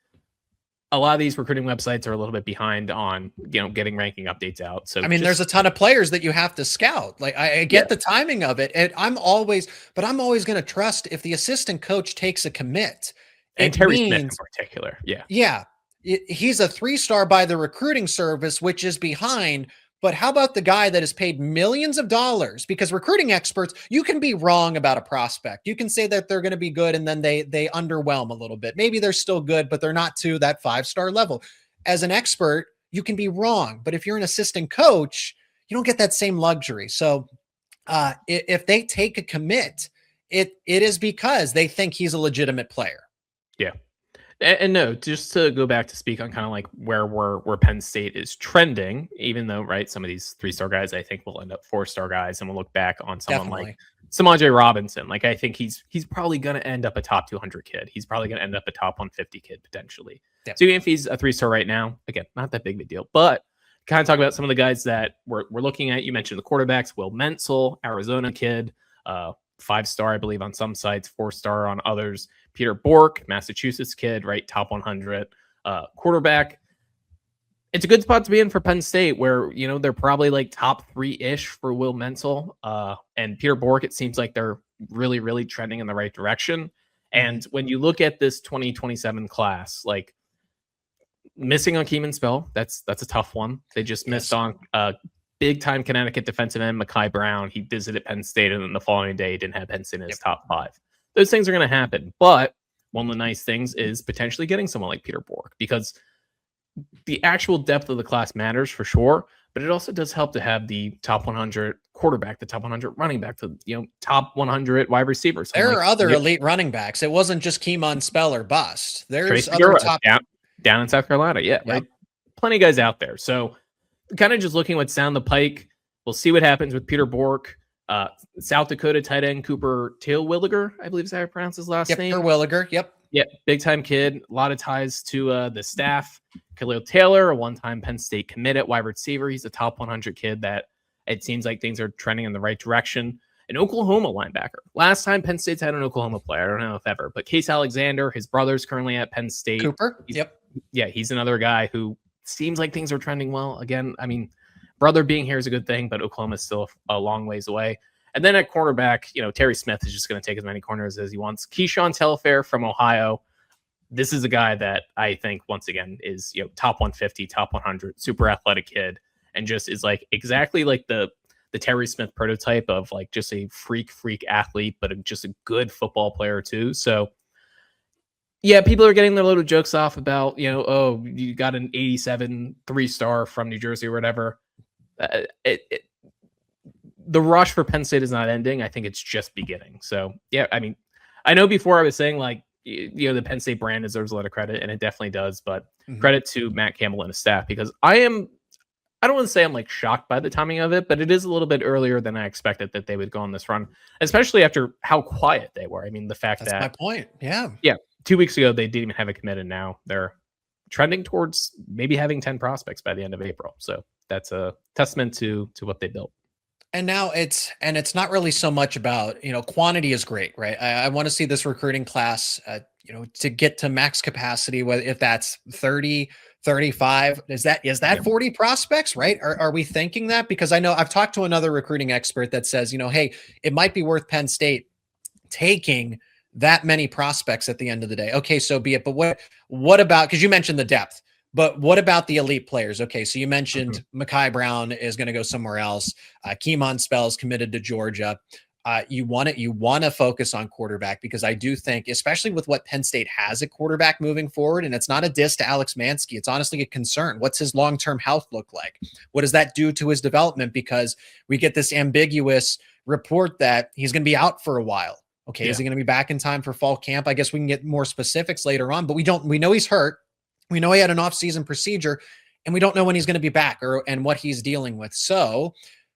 a lot of these recruiting websites are a little bit behind on, getting ranking updates out. So there's a ton of players that you have to scout. Like, I get the timing of it, and I'm always going to trust if the assistant coach takes a commit. And Terry Smith in particular. Yeah. He's a 3-star by the recruiting service, which is behind. But how about the guy that is paid millions of dollars? Because recruiting experts, you can be wrong about a prospect. You can say that they're going to be good, and then they underwhelm a little bit. Maybe they're still good, but they're not to that 5-star level. As an expert, you can be wrong. But if you're an assistant coach, you don't get that same luxury. So if they take a commit, it is because they think he's a legitimate player. Yeah. And no, just to go back to speak on kind of like where Penn State is trending, even though, right, some of these 3-star guys I think will end up 4-star guys, and we'll look back on someone like Samaje Robinson. Like, I think he's probably going to end up a top 200 kid. He's probably going to end up a top 150 kid potentially. Yeah. So even if he's a 3-star right now, again, not that big of a deal. But kind of talk about some of the guys that we're looking at. You mentioned the quarterbacks, Will Menzel, Arizona kid, 5-star, I believe, on some sites, 4-star on others. Peter Bork, Massachusetts kid, right? Top 100 quarterback. It's a good spot to be in for Penn State, where, they're probably like top 3-ish for Will Menzel. And Peter Bork, it seems like they're really, really trending in the right direction. And when you look at this 2027 class, like, missing on Keeman Spell, that's a tough one. They just missed on big time Connecticut defensive end Mekhi Brown. He visited Penn State, and then the following day he didn't have Penn State in his top 5. Those things are going to happen. But one of the nice things is potentially getting someone like Peter Bork, because the actual depth of the class matters for sure, but it also does help to have the top 100 quarterback, the top 100 running back, the top 100 wide receivers. There are other elite running backs. It wasn't just Keeman Spell or bust. There's other top down in South Carolina. Yeah, right. Plenty of guys out there. So kind of just looking what's down the pike. We'll see what happens with Peter Bork. South Dakota tight end Cooper Tailwilliger, I believe is how I pronounce his last name. Terwilliger, yep. Big time kid. A lot of ties to the staff. Khalil Taylor, a one-time Penn State commit at wide receiver. He's a top 100 kid that it seems like things are trending in the right direction. An Oklahoma linebacker. Last time Penn State's had an Oklahoma player, I don't know if ever, but Case Alexander, his brother's currently at Penn State. Cooper, he's another guy who seems like things are trending well. Again, I mean, brother being here is a good thing, but Oklahoma's still a long ways away. And then at cornerback, Terry Smith is just going to take as many corners as he wants. Keyshawn Telfair from Ohio. This is a guy that I think, once again, is top 150, top 100, super athletic kid, and just is like exactly like the Terry Smith prototype of like just a freak athlete, but just a good football player too. So yeah, people are getting their load of jokes off about, oh, you got an 87 3-star from New Jersey or whatever. the rush for Penn State is not ending. I think it's just beginning. So yeah, I mean, I know before I was saying like, the Penn State brand deserves a lot of credit, and it definitely does. But credit to Matt Campbell and his staff, because I don't want to say I'm like shocked by the timing of it, but it is a little bit earlier than I expected that they would go on this run, especially after how quiet they were. I mean, the fact That's that my point. Yeah. 2 weeks ago they didn't even have it committed. Now they're trending towards maybe having 10 prospects by the end of April. So that's a testament to what they built. And now it's not really so much about, quantity is great, right? I want to see this recruiting class, to get to max capacity, whether if that's 30, 35, is that 40 prospects, right? Are we thinking that? Because I know I've talked to another recruiting expert that says, hey, it might be worth Penn State taking that many prospects at the end of the day. Okay, so be it. But what about, because you mentioned the depth, but what about the elite players? Okay, so you mentioned Mekhi Brown is going to go somewhere else. Keemon Spell's committed to Georgia. You want to focus on quarterback, because I do think, especially with what Penn State has at quarterback moving forward, and it's not a diss to Alex Mansky, it's honestly a concern. What's his long-term health look like? What does that do to his development? Because we get this ambiguous report that he's going to be out for a while. Okay, is he going to be back in time for fall camp? I guess we can get more specifics later on, but we know he's hurt. We know he had an off-season procedure, and we don't know when he's going to be back and what he's dealing with. So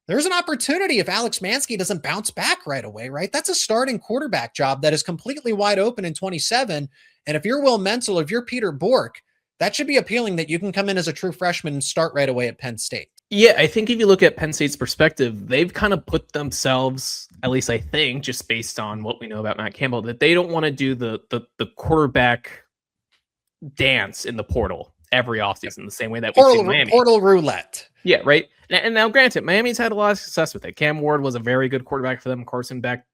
there's an opportunity if Alex Mansky doesn't bounce back right away, right? That's a starting quarterback job that is completely wide open in 27. And if you're Will Mental, if you're Peter Bork, that should be appealing that you can come in as a true freshman and start right away at Penn State. Yeah, I think if you look at Penn State's perspective, they've kind of put themselves, at least I think, just based on what we know about Matt Campbell, that they don't want to do the quarterback dance in the portal every offseason the same way that we've seen Miami. Portal roulette. Yeah, right. And now, granted, Miami's had a lot of success with it. Cam Ward was a very good quarterback for them. Carson Beck,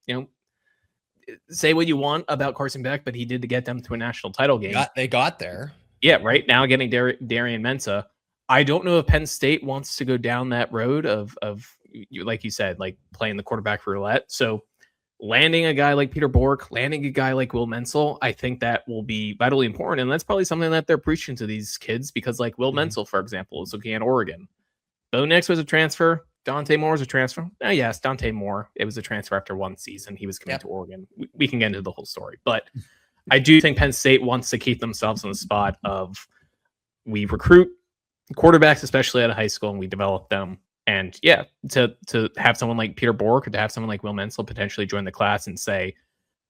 say what you want about Carson Beck, but he did get them to a national title game. They got there. Yeah, right. Now getting Darian Mensah. I don't know if Penn State wants to go down that road of like you said, like playing the quarterback roulette. So landing a guy like Peter Bork, landing a guy like Will Menzel, I think that will be vitally important. And that's probably something that they're preaching to these kids, because like Will Menzel, for example, is looking at Oregon. Bo Nix was a transfer. Dante Moore was a transfer. Oh, yes, Dante Moore. It was a transfer after one season. He was coming to Oregon. We can get into the whole story. But I do think Penn State wants to keep themselves in the spot of we recruit quarterbacks, especially out of high school, and we develop them. And yeah, to have someone like Peter Bork or to have someone like Will Menzel potentially join the class and say,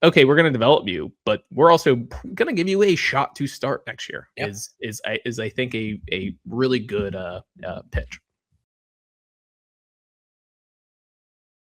okay, we're going to develop you, but we're also going to give you a shot to start next year is I think a really good pitch.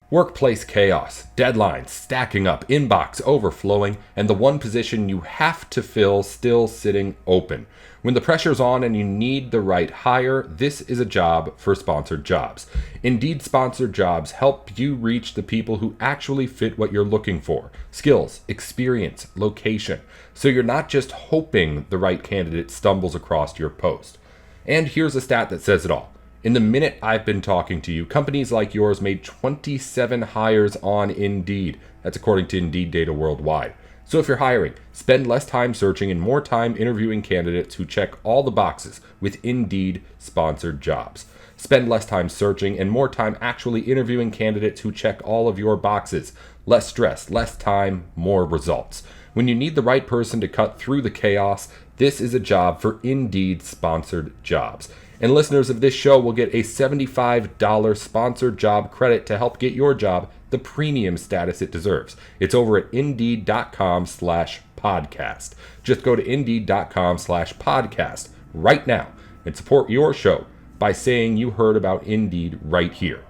Workplace chaos, deadlines stacking up, inbox overflowing, and the one position you have to fill still sitting open. When the pressure's on and you need the right hire, this is a job for sponsored jobs. Indeed sponsored jobs help you reach the people who actually fit what you're looking for. Skills, experience, location. So you're not just hoping the right candidate stumbles across your post. And here's a stat that says it all. In the minute I've been talking to you, companies like yours made 27 hires on Indeed. That's according to Indeed data worldwide. So if you're hiring, spend less time searching and more time interviewing candidates who check all the boxes with Indeed sponsored jobs. Spend less time searching and more time actually interviewing candidates who check all of your boxes. Less stress, less time, more results. When you need the right person to cut through the chaos, this is a job for Indeed sponsored jobs. And listeners of this show will get a $75 sponsored job credit to help get your job the premium status it deserves. It's over at Indeed.com/podcast. Just go to Indeed.com/podcast right now and support your show by saying you heard about Indeed right here.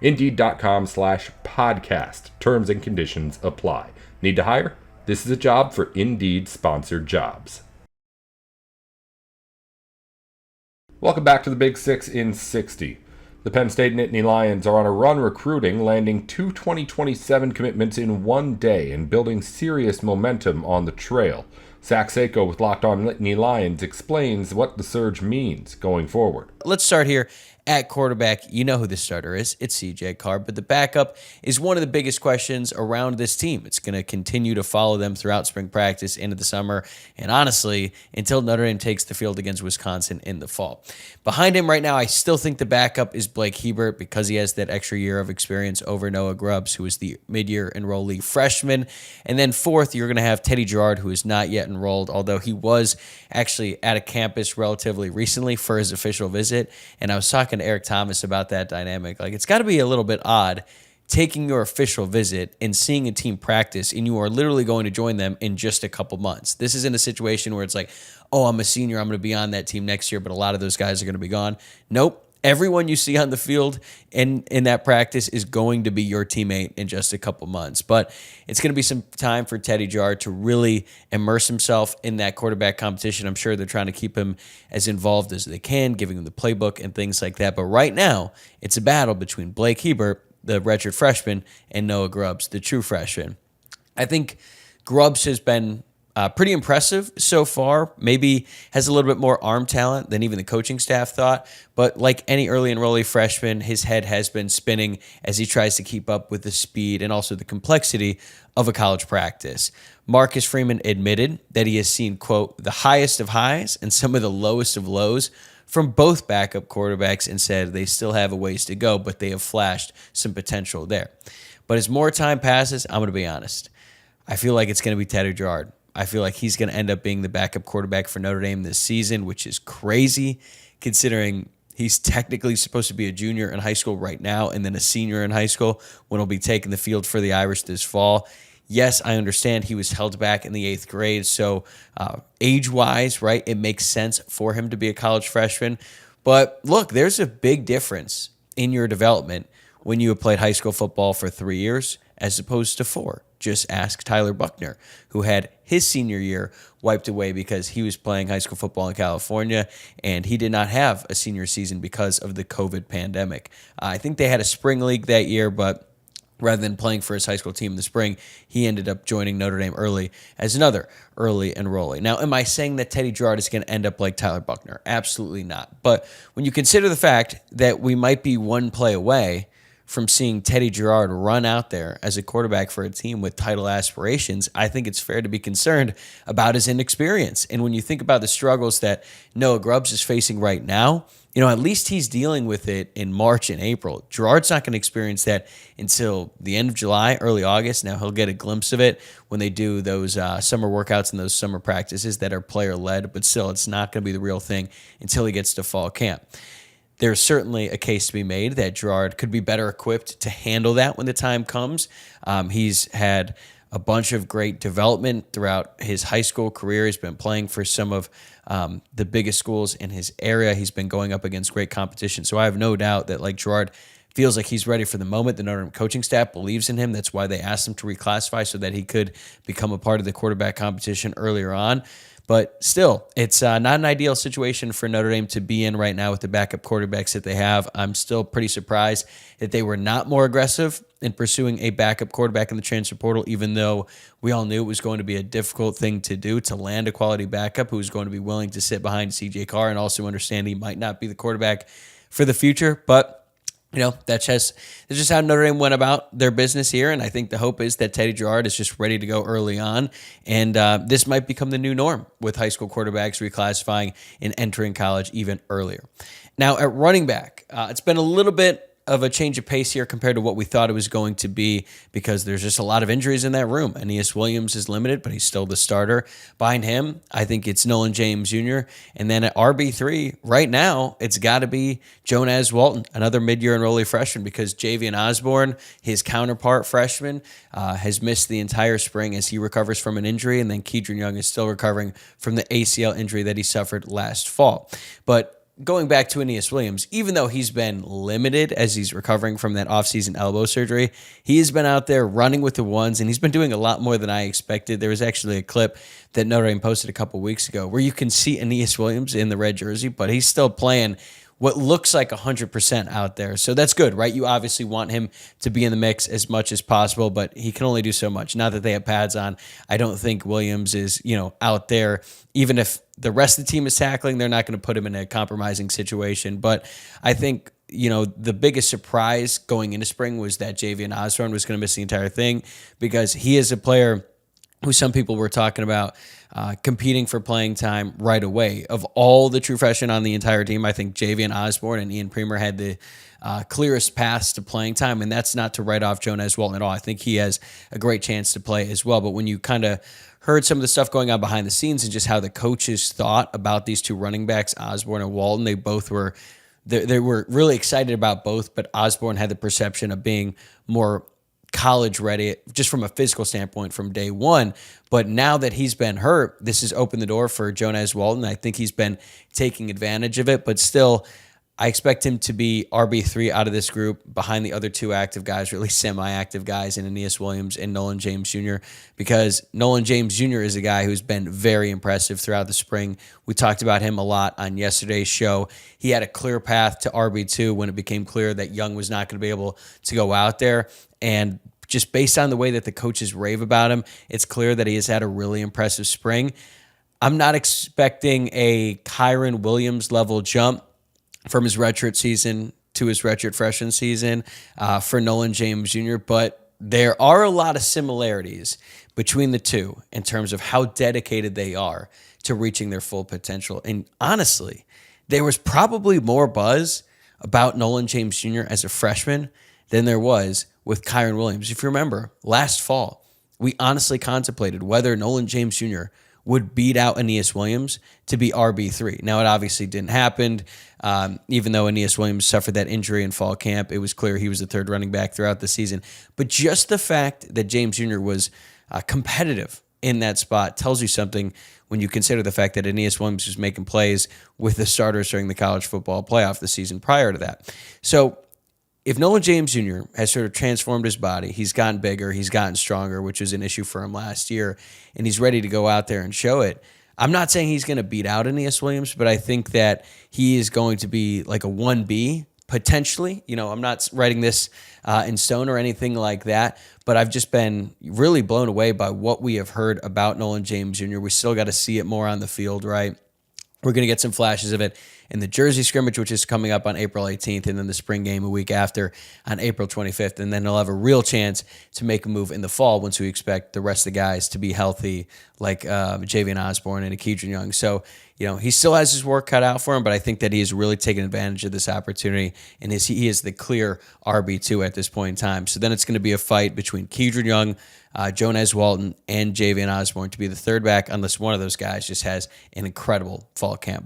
Indeed.com/podcast. Terms and conditions apply. Need to hire? This is a job for Indeed sponsored jobs. Welcome back to the Big Six in 60. The Penn State Nittany Lions are on a run recruiting, landing 2 2027 commitments in one day and building serious momentum on the trail. Zach Sako with Locked On Nittany Lions explains what the surge means going forward. Let's start here. At quarterback, you know who the starter is. It's CJ Carr, but the backup is one of the biggest questions around this team. It's going to continue to follow them throughout spring practice into the summer, and honestly, until Notre Dame takes the field against Wisconsin in the fall. Behind him right now, I still think the backup is Blake Hebert because he has that extra year of experience over Noah Grubbs, who is the mid-year enrollee freshman. And then fourth, you're going to have Teddy Gerard, who is not yet enrolled, although he was actually at a campus relatively recently for his official visit. And I was talking to Eric Thomas about that dynamic. Like, it's got to be a little bit odd taking your official visit and seeing a team practice, and you are literally going to join them in just a couple months. This isn't a situation where it's like, oh, I'm a senior, I'm going to be on that team next year, but a lot of those guys are going to be gone. Nope. Everyone you see on the field in that practice is going to be your teammate in just a couple months. But it's going to be some time for Teddy Gerard to really immerse himself in that quarterback competition. I'm sure they're trying to keep him as involved as they can, giving him the playbook and things like that. But right now, it's a battle between Blake Hebert, the redshirt freshman, and Noah Grubbs, the true freshman. I think Grubbs has been pretty impressive so far. Maybe has a little bit more arm talent than even the coaching staff thought. But like any early enrollee freshman, his head has been spinning as he tries to keep up with the speed and also the complexity of a college practice. Marcus Freeman admitted that he has seen, quote, the highest of highs and some of the lowest of lows from both backup quarterbacks, and said they still have a ways to go, but they have flashed some potential there. But as more time passes, I'm going to be honest, I feel like it's going to be Teddy Gerard. I feel like he's going to end up being the backup quarterback for Notre Dame this season, which is crazy considering he's technically supposed to be a junior in high school right now and then a senior in high school when he'll be taking the field for the Irish this fall. Yes, I understand he was held back in the 8th grade, so age-wise, right, it makes sense for him to be a college freshman. But look, there's a big difference in your development when you have played high school football for 3 years as opposed to 4. Just ask Tyler Buckner, who had his senior year wiped away because he was playing high school football in California, and he did not have a senior season because of the COVID pandemic. I think they had a spring league that year, but rather than playing for his high school team in the spring, he ended up joining Notre Dame early as another early enrollee. Now, am I saying that Teddy Gerard is going to end up like Tyler Buckner? Absolutely not. But when you consider the fact that we might be one play away from seeing Teddy Gerard run out there as a quarterback for a team with title aspirations, I think it's fair to be concerned about his inexperience. And when you think about the struggles that Noah Grubbs is facing right now, you know, at least he's dealing with it in March and April. Gerard's not going to experience that until the end of July, early August. Now he'll get a glimpse of it when they do those summer workouts and those summer practices that are player-led, but still, it's not going to be the real thing until he gets to fall camp. There's certainly a case to be made that Gerard could be better equipped to handle that when the time comes. He's had a bunch of great development throughout his high school career. He's been playing for some of the biggest schools in his area. He's been going up against great competition. So I have no doubt that, like, Gerard feels like he's ready for the moment. The Notre Dame coaching staff believes in him. That's why they asked him to reclassify so that he could become a part of the quarterback competition earlier on. But still, it's not an ideal situation for Notre Dame to be in right now with the backup quarterbacks that they have. I'm still pretty surprised that they were not more aggressive in pursuing a backup quarterback in the transfer portal, even though we all knew it was going to be a difficult thing to do, to land a quality backup who's going to be willing to sit behind CJ Carr and also understand he might not be the quarterback for the future. But you know, that's just how Notre Dame went about their business here, and I think the hope is that Teddy Gerard is just ready to go early on, and this might become the new norm with high school quarterbacks reclassifying and entering college even earlier. Now, at running back, it's been a little bit of a change of pace here compared to what we thought it was going to be because there's just a lot of injuries in that room. Aeneas Williams is limited, but he's still the starter. Behind him, I think it's Nolan James Jr. And then at RB3, right now, it's got to be Jonaz Walton, another mid-year enrollee freshman, because Javian Osborne, his counterpart freshman, has missed the entire spring as he recovers from an injury, and then Kedron Young is still recovering from the ACL injury that he suffered last fall. But going back to Aeneas Williams, even though he's been limited as he's recovering from that offseason elbow surgery, he has been out there running with the ones, and he's been doing a lot more than I expected. There was actually a clip that Notre Dame posted a couple weeks ago where you can see Aeneas Williams in the red jersey, but he's still playing what looks like 100% out there. So that's good, right? You obviously want him to be in the mix as much as possible, but he can only do so much. Now that they have pads on, I don't think Williams is, out there. Even if the rest of the team is tackling, they're not going to put him in a compromising situation. But I think the biggest surprise going into spring was that Javian Osborne was going to miss the entire thing, because he is a player who some people were talking about competing for playing time right away. Of all the true freshmen on the entire team, I think Javian Osborne and Ian Premer had the clearest paths to playing time, and that's not to write off Jonas Walton at all. I think he has a great chance to play as well. But when you kind of heard some of the stuff going on behind the scenes and just how the coaches thought about these two running backs, Osborne and Walton, they were really excited about both, but Osborne had the perception of being more college ready just from a physical standpoint from day one. But now that he's been hurt, this has opened the door for Jonas Walton. I think he's been taking advantage of it, but still, I expect him to be RB3 out of this group behind the other two active guys, or at least semi-active guys, in Aeneas Williams and Nolan James Jr., because Nolan James Jr. is a guy who's been very impressive throughout the spring. We talked about him a lot on yesterday's show. He had a clear path to RB2 when it became clear that Young was not going to be able to go out there. And just based on the way that the coaches rave about him, it's clear that he has had a really impressive spring. I'm not expecting a Kyron Williams level jump from his redshirt season to his redshirt freshman season for Nolan James Jr., but there are a lot of similarities between the two in terms of how dedicated they are to reaching their full potential. And honestly, there was probably more buzz about Nolan James Jr. as a freshman than there was with Kyron Williams. If you remember, last fall, we honestly contemplated whether Nolan James Jr. would beat out Aeneas Williams to be RB3. Now, it obviously didn't happen. Even though Aeneas Williams suffered that injury in fall camp, it was clear he was the third running back throughout the season. But just the fact that James Jr. was competitive in that spot tells you something when you consider the fact that Aeneas Williams was making plays with the starters during the college football playoff the season prior to that. So if Nolan James Jr. has sort of transformed his body, he's gotten bigger, he's gotten stronger, which was an issue for him last year, and he's ready to go out there and show it. I'm not saying he's going to beat out Aeneas Williams, but I think that he is going to be like a 1B potentially. I'm not writing this in stone or anything like that, but I've just been really blown away by what we have heard about Nolan James Jr. We still got to see it more on the field, right? We're going to get some flashes of it in the Jersey scrimmage, which is coming up on April 18th, and then the spring game a week after on April 25th. And then he'll have a real chance to make a move in the fall once we expect the rest of the guys to be healthy, like Javian Osborne and Akedron Young. So, he still has his work cut out for him, but I think that he has really taken advantage of this opportunity, and he is the clear RB2 at this point in time. So then it's going to be a fight between Akedron Young, Jonas Walton, and Javian Osborne to be the third back, unless one of those guys just has an incredible fall camp.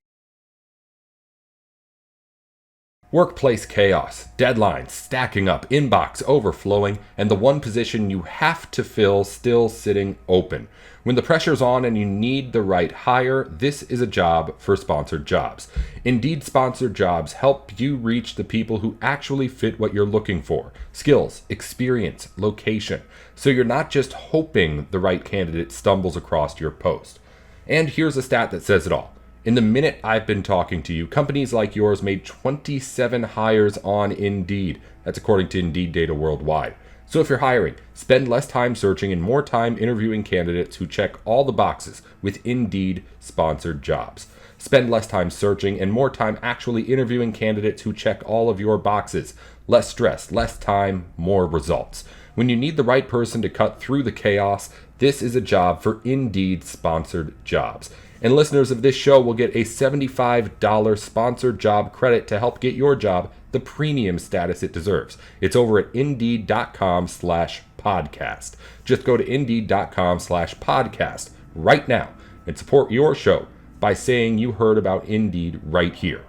Workplace chaos, deadlines stacking up, inbox overflowing, and the one position you have to fill still sitting open. When the pressure's on and you need the right hire, this is a job for sponsored jobs. Indeed, sponsored jobs help you reach the people who actually fit what you're looking for. Skills, experience, location. So you're not just hoping the right candidate stumbles across your post. And here's a stat that says it all. In the minute I've been talking to you, companies like yours made 27 hires on Indeed. That's according to Indeed data worldwide. So if you're hiring, spend less time searching and more time interviewing candidates who check all the boxes with Indeed sponsored jobs. Spend less time searching and more time actually interviewing candidates who check all of your boxes. Less stress, less time, more results. When you need the right person to cut through the chaos, this is a job for Indeed sponsored jobs. And listeners of this show will get a $75 sponsored job credit to help get your job the premium status it deserves. It's over at Indeed.com/podcast. Just go to Indeed.com/podcast right now and support your show by saying you heard about Indeed right here.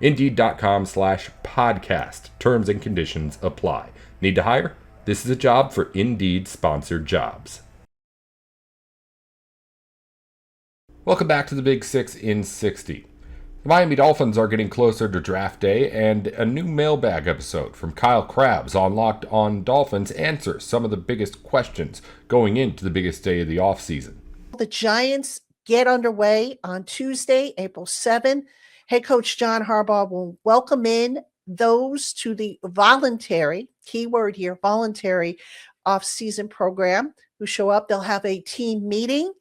Indeed.com/podcast. Terms and conditions apply. Need to hire? This is a job for Indeed sponsored jobs. Welcome back to the Big Six in 60. The Miami Dolphins are getting closer to draft day, and a new mailbag episode from Kyle Krabs on Locked On Dolphins answers some of the biggest questions going into the biggest day of the offseason. The Giants get underway on Tuesday, April 7. Head coach John Harbaugh will welcome in those to the voluntary, keyword here, voluntary off-season program who show up. They'll have a team meeting.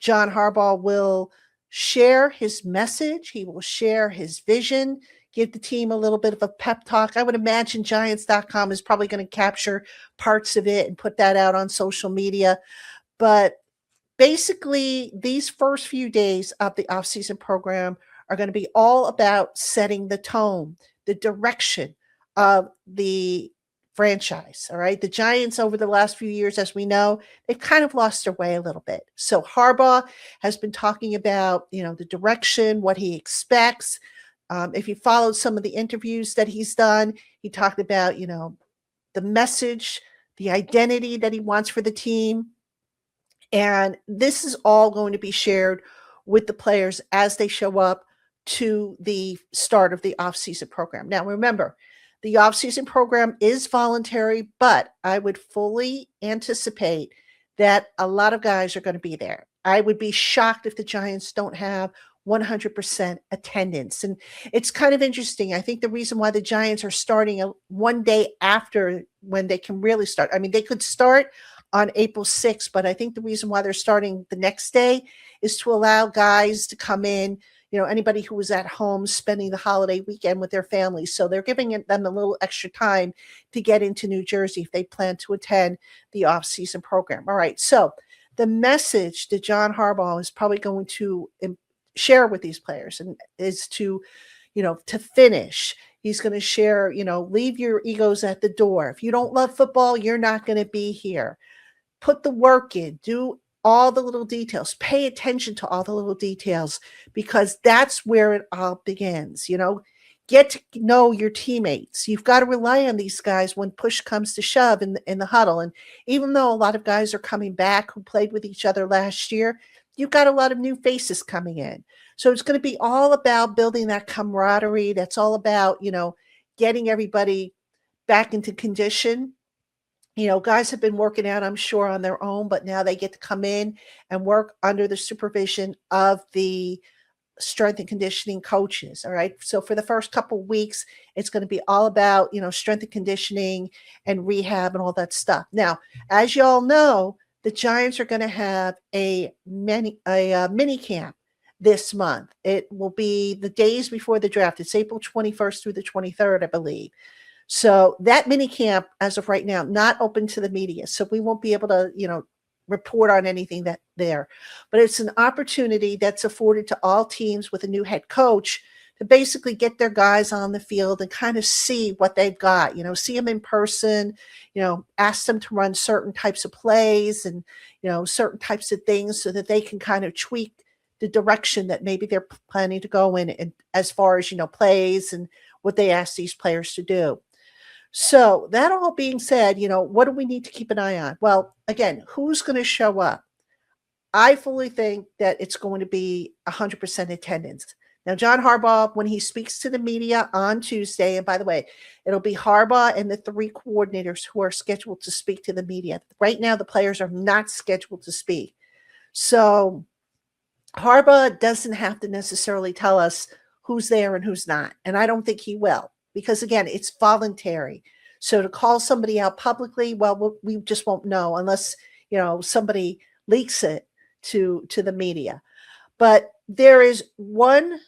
John Harbaugh will share his message. He will share his vision. give the team a little bit of a pep talk. I would imagine Giants.com is probably going to capture parts of it and put that out on social media. But basically, these first few days of the offseason program are going to be all about setting the tone, the direction of the franchise. All right. The Giants over the last few years, as we know, they've kind of lost their way a little bit. So Harbaugh has been talking about, the direction, what he expects. If you followed some of the interviews that he's done, he talked about, the message, the identity that he wants for the team. And this is all going to be shared with the players as they show up to the start of the offseason program. Now, remember, the offseason program is voluntary, but I would fully anticipate that a lot of guys are going to be there. I would be shocked if the Giants don't have 100% attendance. And it's kind of interesting. I think the reason why the Giants are starting one day after when they can really start, they could start on April 6th, but I think the reason why they're starting the next day is to allow guys to come in, anybody who was at home spending the holiday weekend with their families. So they're giving them a little extra time to get into New Jersey if they plan to attend the off-season program. All right. So the message that John Harbaugh is probably going to share with these players and is to finish. He's going to share, leave your egos at the door. If you don't love football, you're not going to be here. Put the work in, do all the little details, pay attention to all the little details, because that's where it all begins. Get to know your teammates. You've got to rely on these guys when push comes to shove in the huddle. And even though a lot of guys are coming back who played with each other last year, you've got a lot of new faces coming in. So it's going to be all about building that camaraderie. That's all about, getting everybody back into condition. Guys have been working out, I'm sure, on their own, but now they get to come in and work under the supervision of the strength and conditioning coaches. All right. So for the first couple of weeks, it's going to be all about, strength and conditioning and rehab and all that stuff. Now, as you all know, the Giants are going to have a mini camp this month. It will be the days before the draft. It's April 21st through the 23rd, I believe. So that mini camp, as of right now, not open to the media. So we won't be able to, report on anything that there. But it's an opportunity that's afforded to all teams with a new head coach to basically get their guys on the field and kind of see what they've got, see them in person, ask them to run certain types of plays and, certain types of things so that they can kind of tweak the direction that maybe they're planning to go in and as far as, plays and what they ask these players to do. So that all being said, what do we need to keep an eye on? Well, again, who's going to show up? I fully think that it's going to be 100% attendance. Now, John Harbaugh, when he speaks to the media on Tuesday, and by the way, it'll be Harbaugh and the three coordinators who are scheduled to speak to the media. Right now, the players are not scheduled to speak. So Harbaugh doesn't have to necessarily tell us who's there and who's not. And I don't think he will. Because again, it's voluntary. So to call somebody out publicly, well, we just won't know unless, somebody leaks it to the media. But there is one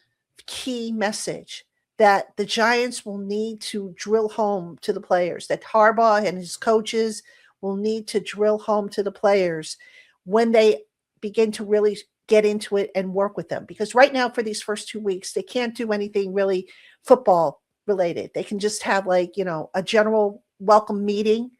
key message that the Giants will need to drill home to the players, that Harbaugh and his coaches will need to drill home to the players when they begin to really get into it and work with them. Because right now, for these first 2 weeks, they can't do anything really football related. They can just have a general welcome meeting,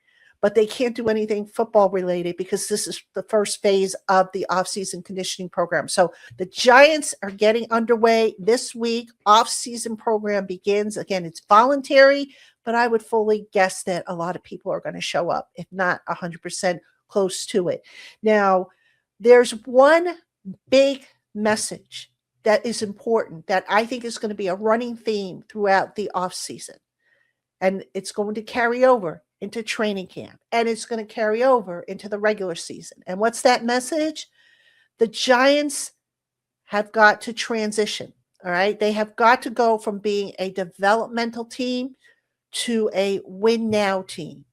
but they can't do anything football related because this is the first phase of the offseason conditioning program. So the Giants are getting underway this week. Offseason program begins. Again, it's voluntary, but I would fully guess that a lot of people are going to show up, if not 100% close to it. Now, there's one big message that is important that I think is going to be a running theme throughout the offseason. And it's going to carry over into training camp. And it's going to carry over into the regular season. And what's that message? The Giants have got to transition. All right. They have got to go from being a developmental team to a win now team.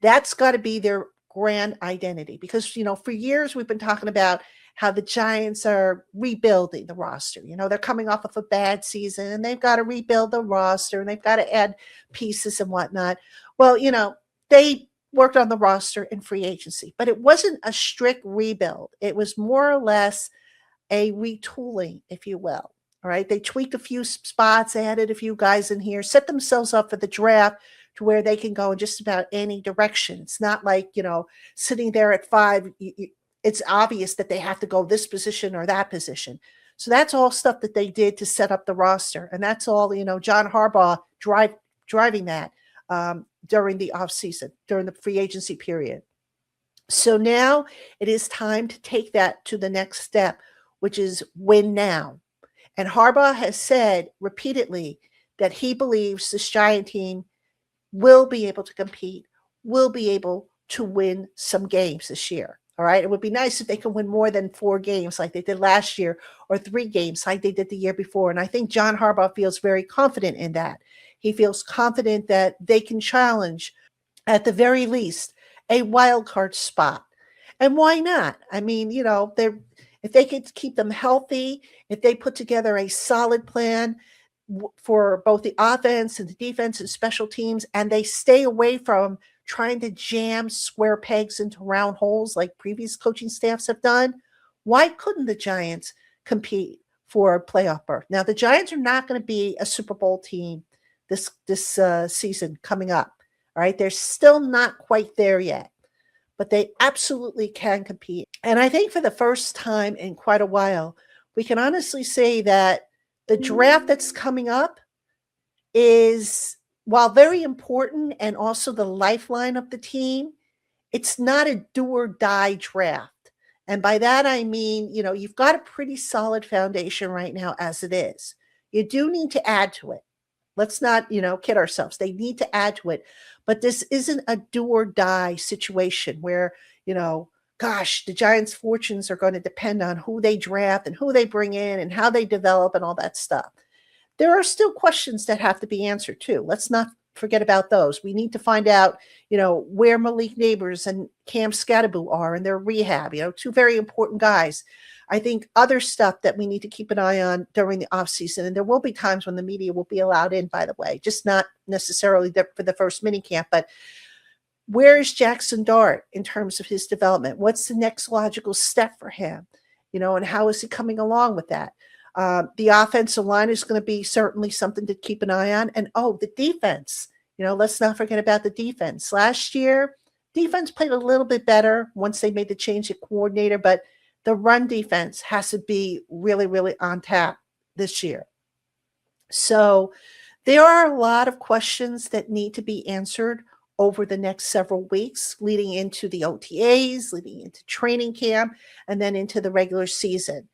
That's got to be their grand identity. Because, for years we've been talking about how the Giants are rebuilding the roster. They're coming off of a bad season and they've got to rebuild the roster and they've got to add pieces and whatnot. Well, they worked on the roster in free agency, but it wasn't a strict rebuild. It was more or less a retooling, if you will. All right. They tweaked a few spots, added a few guys in here, set themselves up for the draft to where they can go in just about any direction. It's not like, sitting there at 5, it's obvious that they have to go this position or that position. So that's all stuff that they did to set up the roster. And that's all, John Harbaugh driving that during the offseason, during the free agency period. So now it is time to take that to the next step, which is win now. And Harbaugh has said repeatedly that he believes this Giant team will be able to compete, will be able to win some games this year. All right. It would be nice if they could win more than 4 games like they did last year, or 3 games like they did the year before. And I think John Harbaugh feels very confident in that. He feels confident that they can challenge, at the very least, a wild card spot. And why not? I mean, if they could keep them healthy, if they put together a solid plan for both the offense and the defense and special teams, and they stay away from trying to jam square pegs into round holes like previous coaching staffs have done, why couldn't the Giants compete for a playoff berth? Now, the Giants are not going to be a Super Bowl team this season coming up. All right. They're still not quite there yet, but they absolutely can compete. And I think for the first time in quite a while, we can honestly say that the draft that's coming up is, while very important and also the lifeline of the team, it's not a do or die draft. And by that, I mean, you've got a pretty solid foundation right now as it is. You do need to add to it. Let's not, kid ourselves. They need to add to it. But this isn't a do or die situation where, gosh, the Giants' fortunes are going to depend on who they draft and who they bring in and how they develop and all that stuff. There are still questions that have to be answered too. Let's not forget about those. We need to find out, where Malik Neighbors and Cam Scatterbo are in their rehab, 2 very important guys. I think other stuff that we need to keep an eye on during the offseason, and there will be times when the media will be allowed in, by the way, just not necessarily for the first mini camp, but where is Jackson Dart in terms of his development? What's the next logical step for him? And how is he coming along with that? The offensive line is going to be certainly something to keep an eye on. And, the defense, let's not forget about the defense. Last year, defense played a little bit better once they made the change at coordinator, but the run defense has to be really, really on tap this year. So there are a lot of questions that need to be answered over the next several weeks, leading into the OTAs, leading into training camp, and then into the regular season.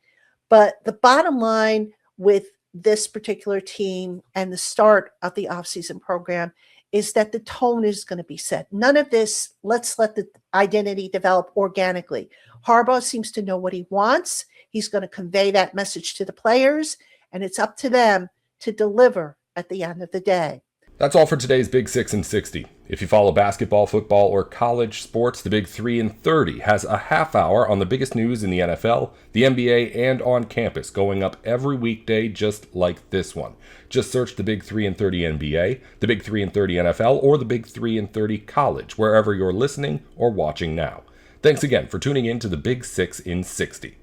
But the bottom line with this particular team and the start of the offseason program is that the tone is going to be set. None of this, let's let the identity develop organically. Harbaugh seems to know what he wants. He's going to convey that message to the players, and it's up to them to deliver at the end of the day. That's all for today's Big 6 and 60. If you follow basketball, football, or college sports, the Big 3 and 30 has a half hour on the biggest news in the NFL, the NBA, and on campus, going up every weekday just like this one. Just search the Big 3 and 30 NBA, the Big 3 and 30 NFL, or the Big 3 and 30 college, wherever you're listening or watching now. Thanks again for tuning in to the Big 6 in 60.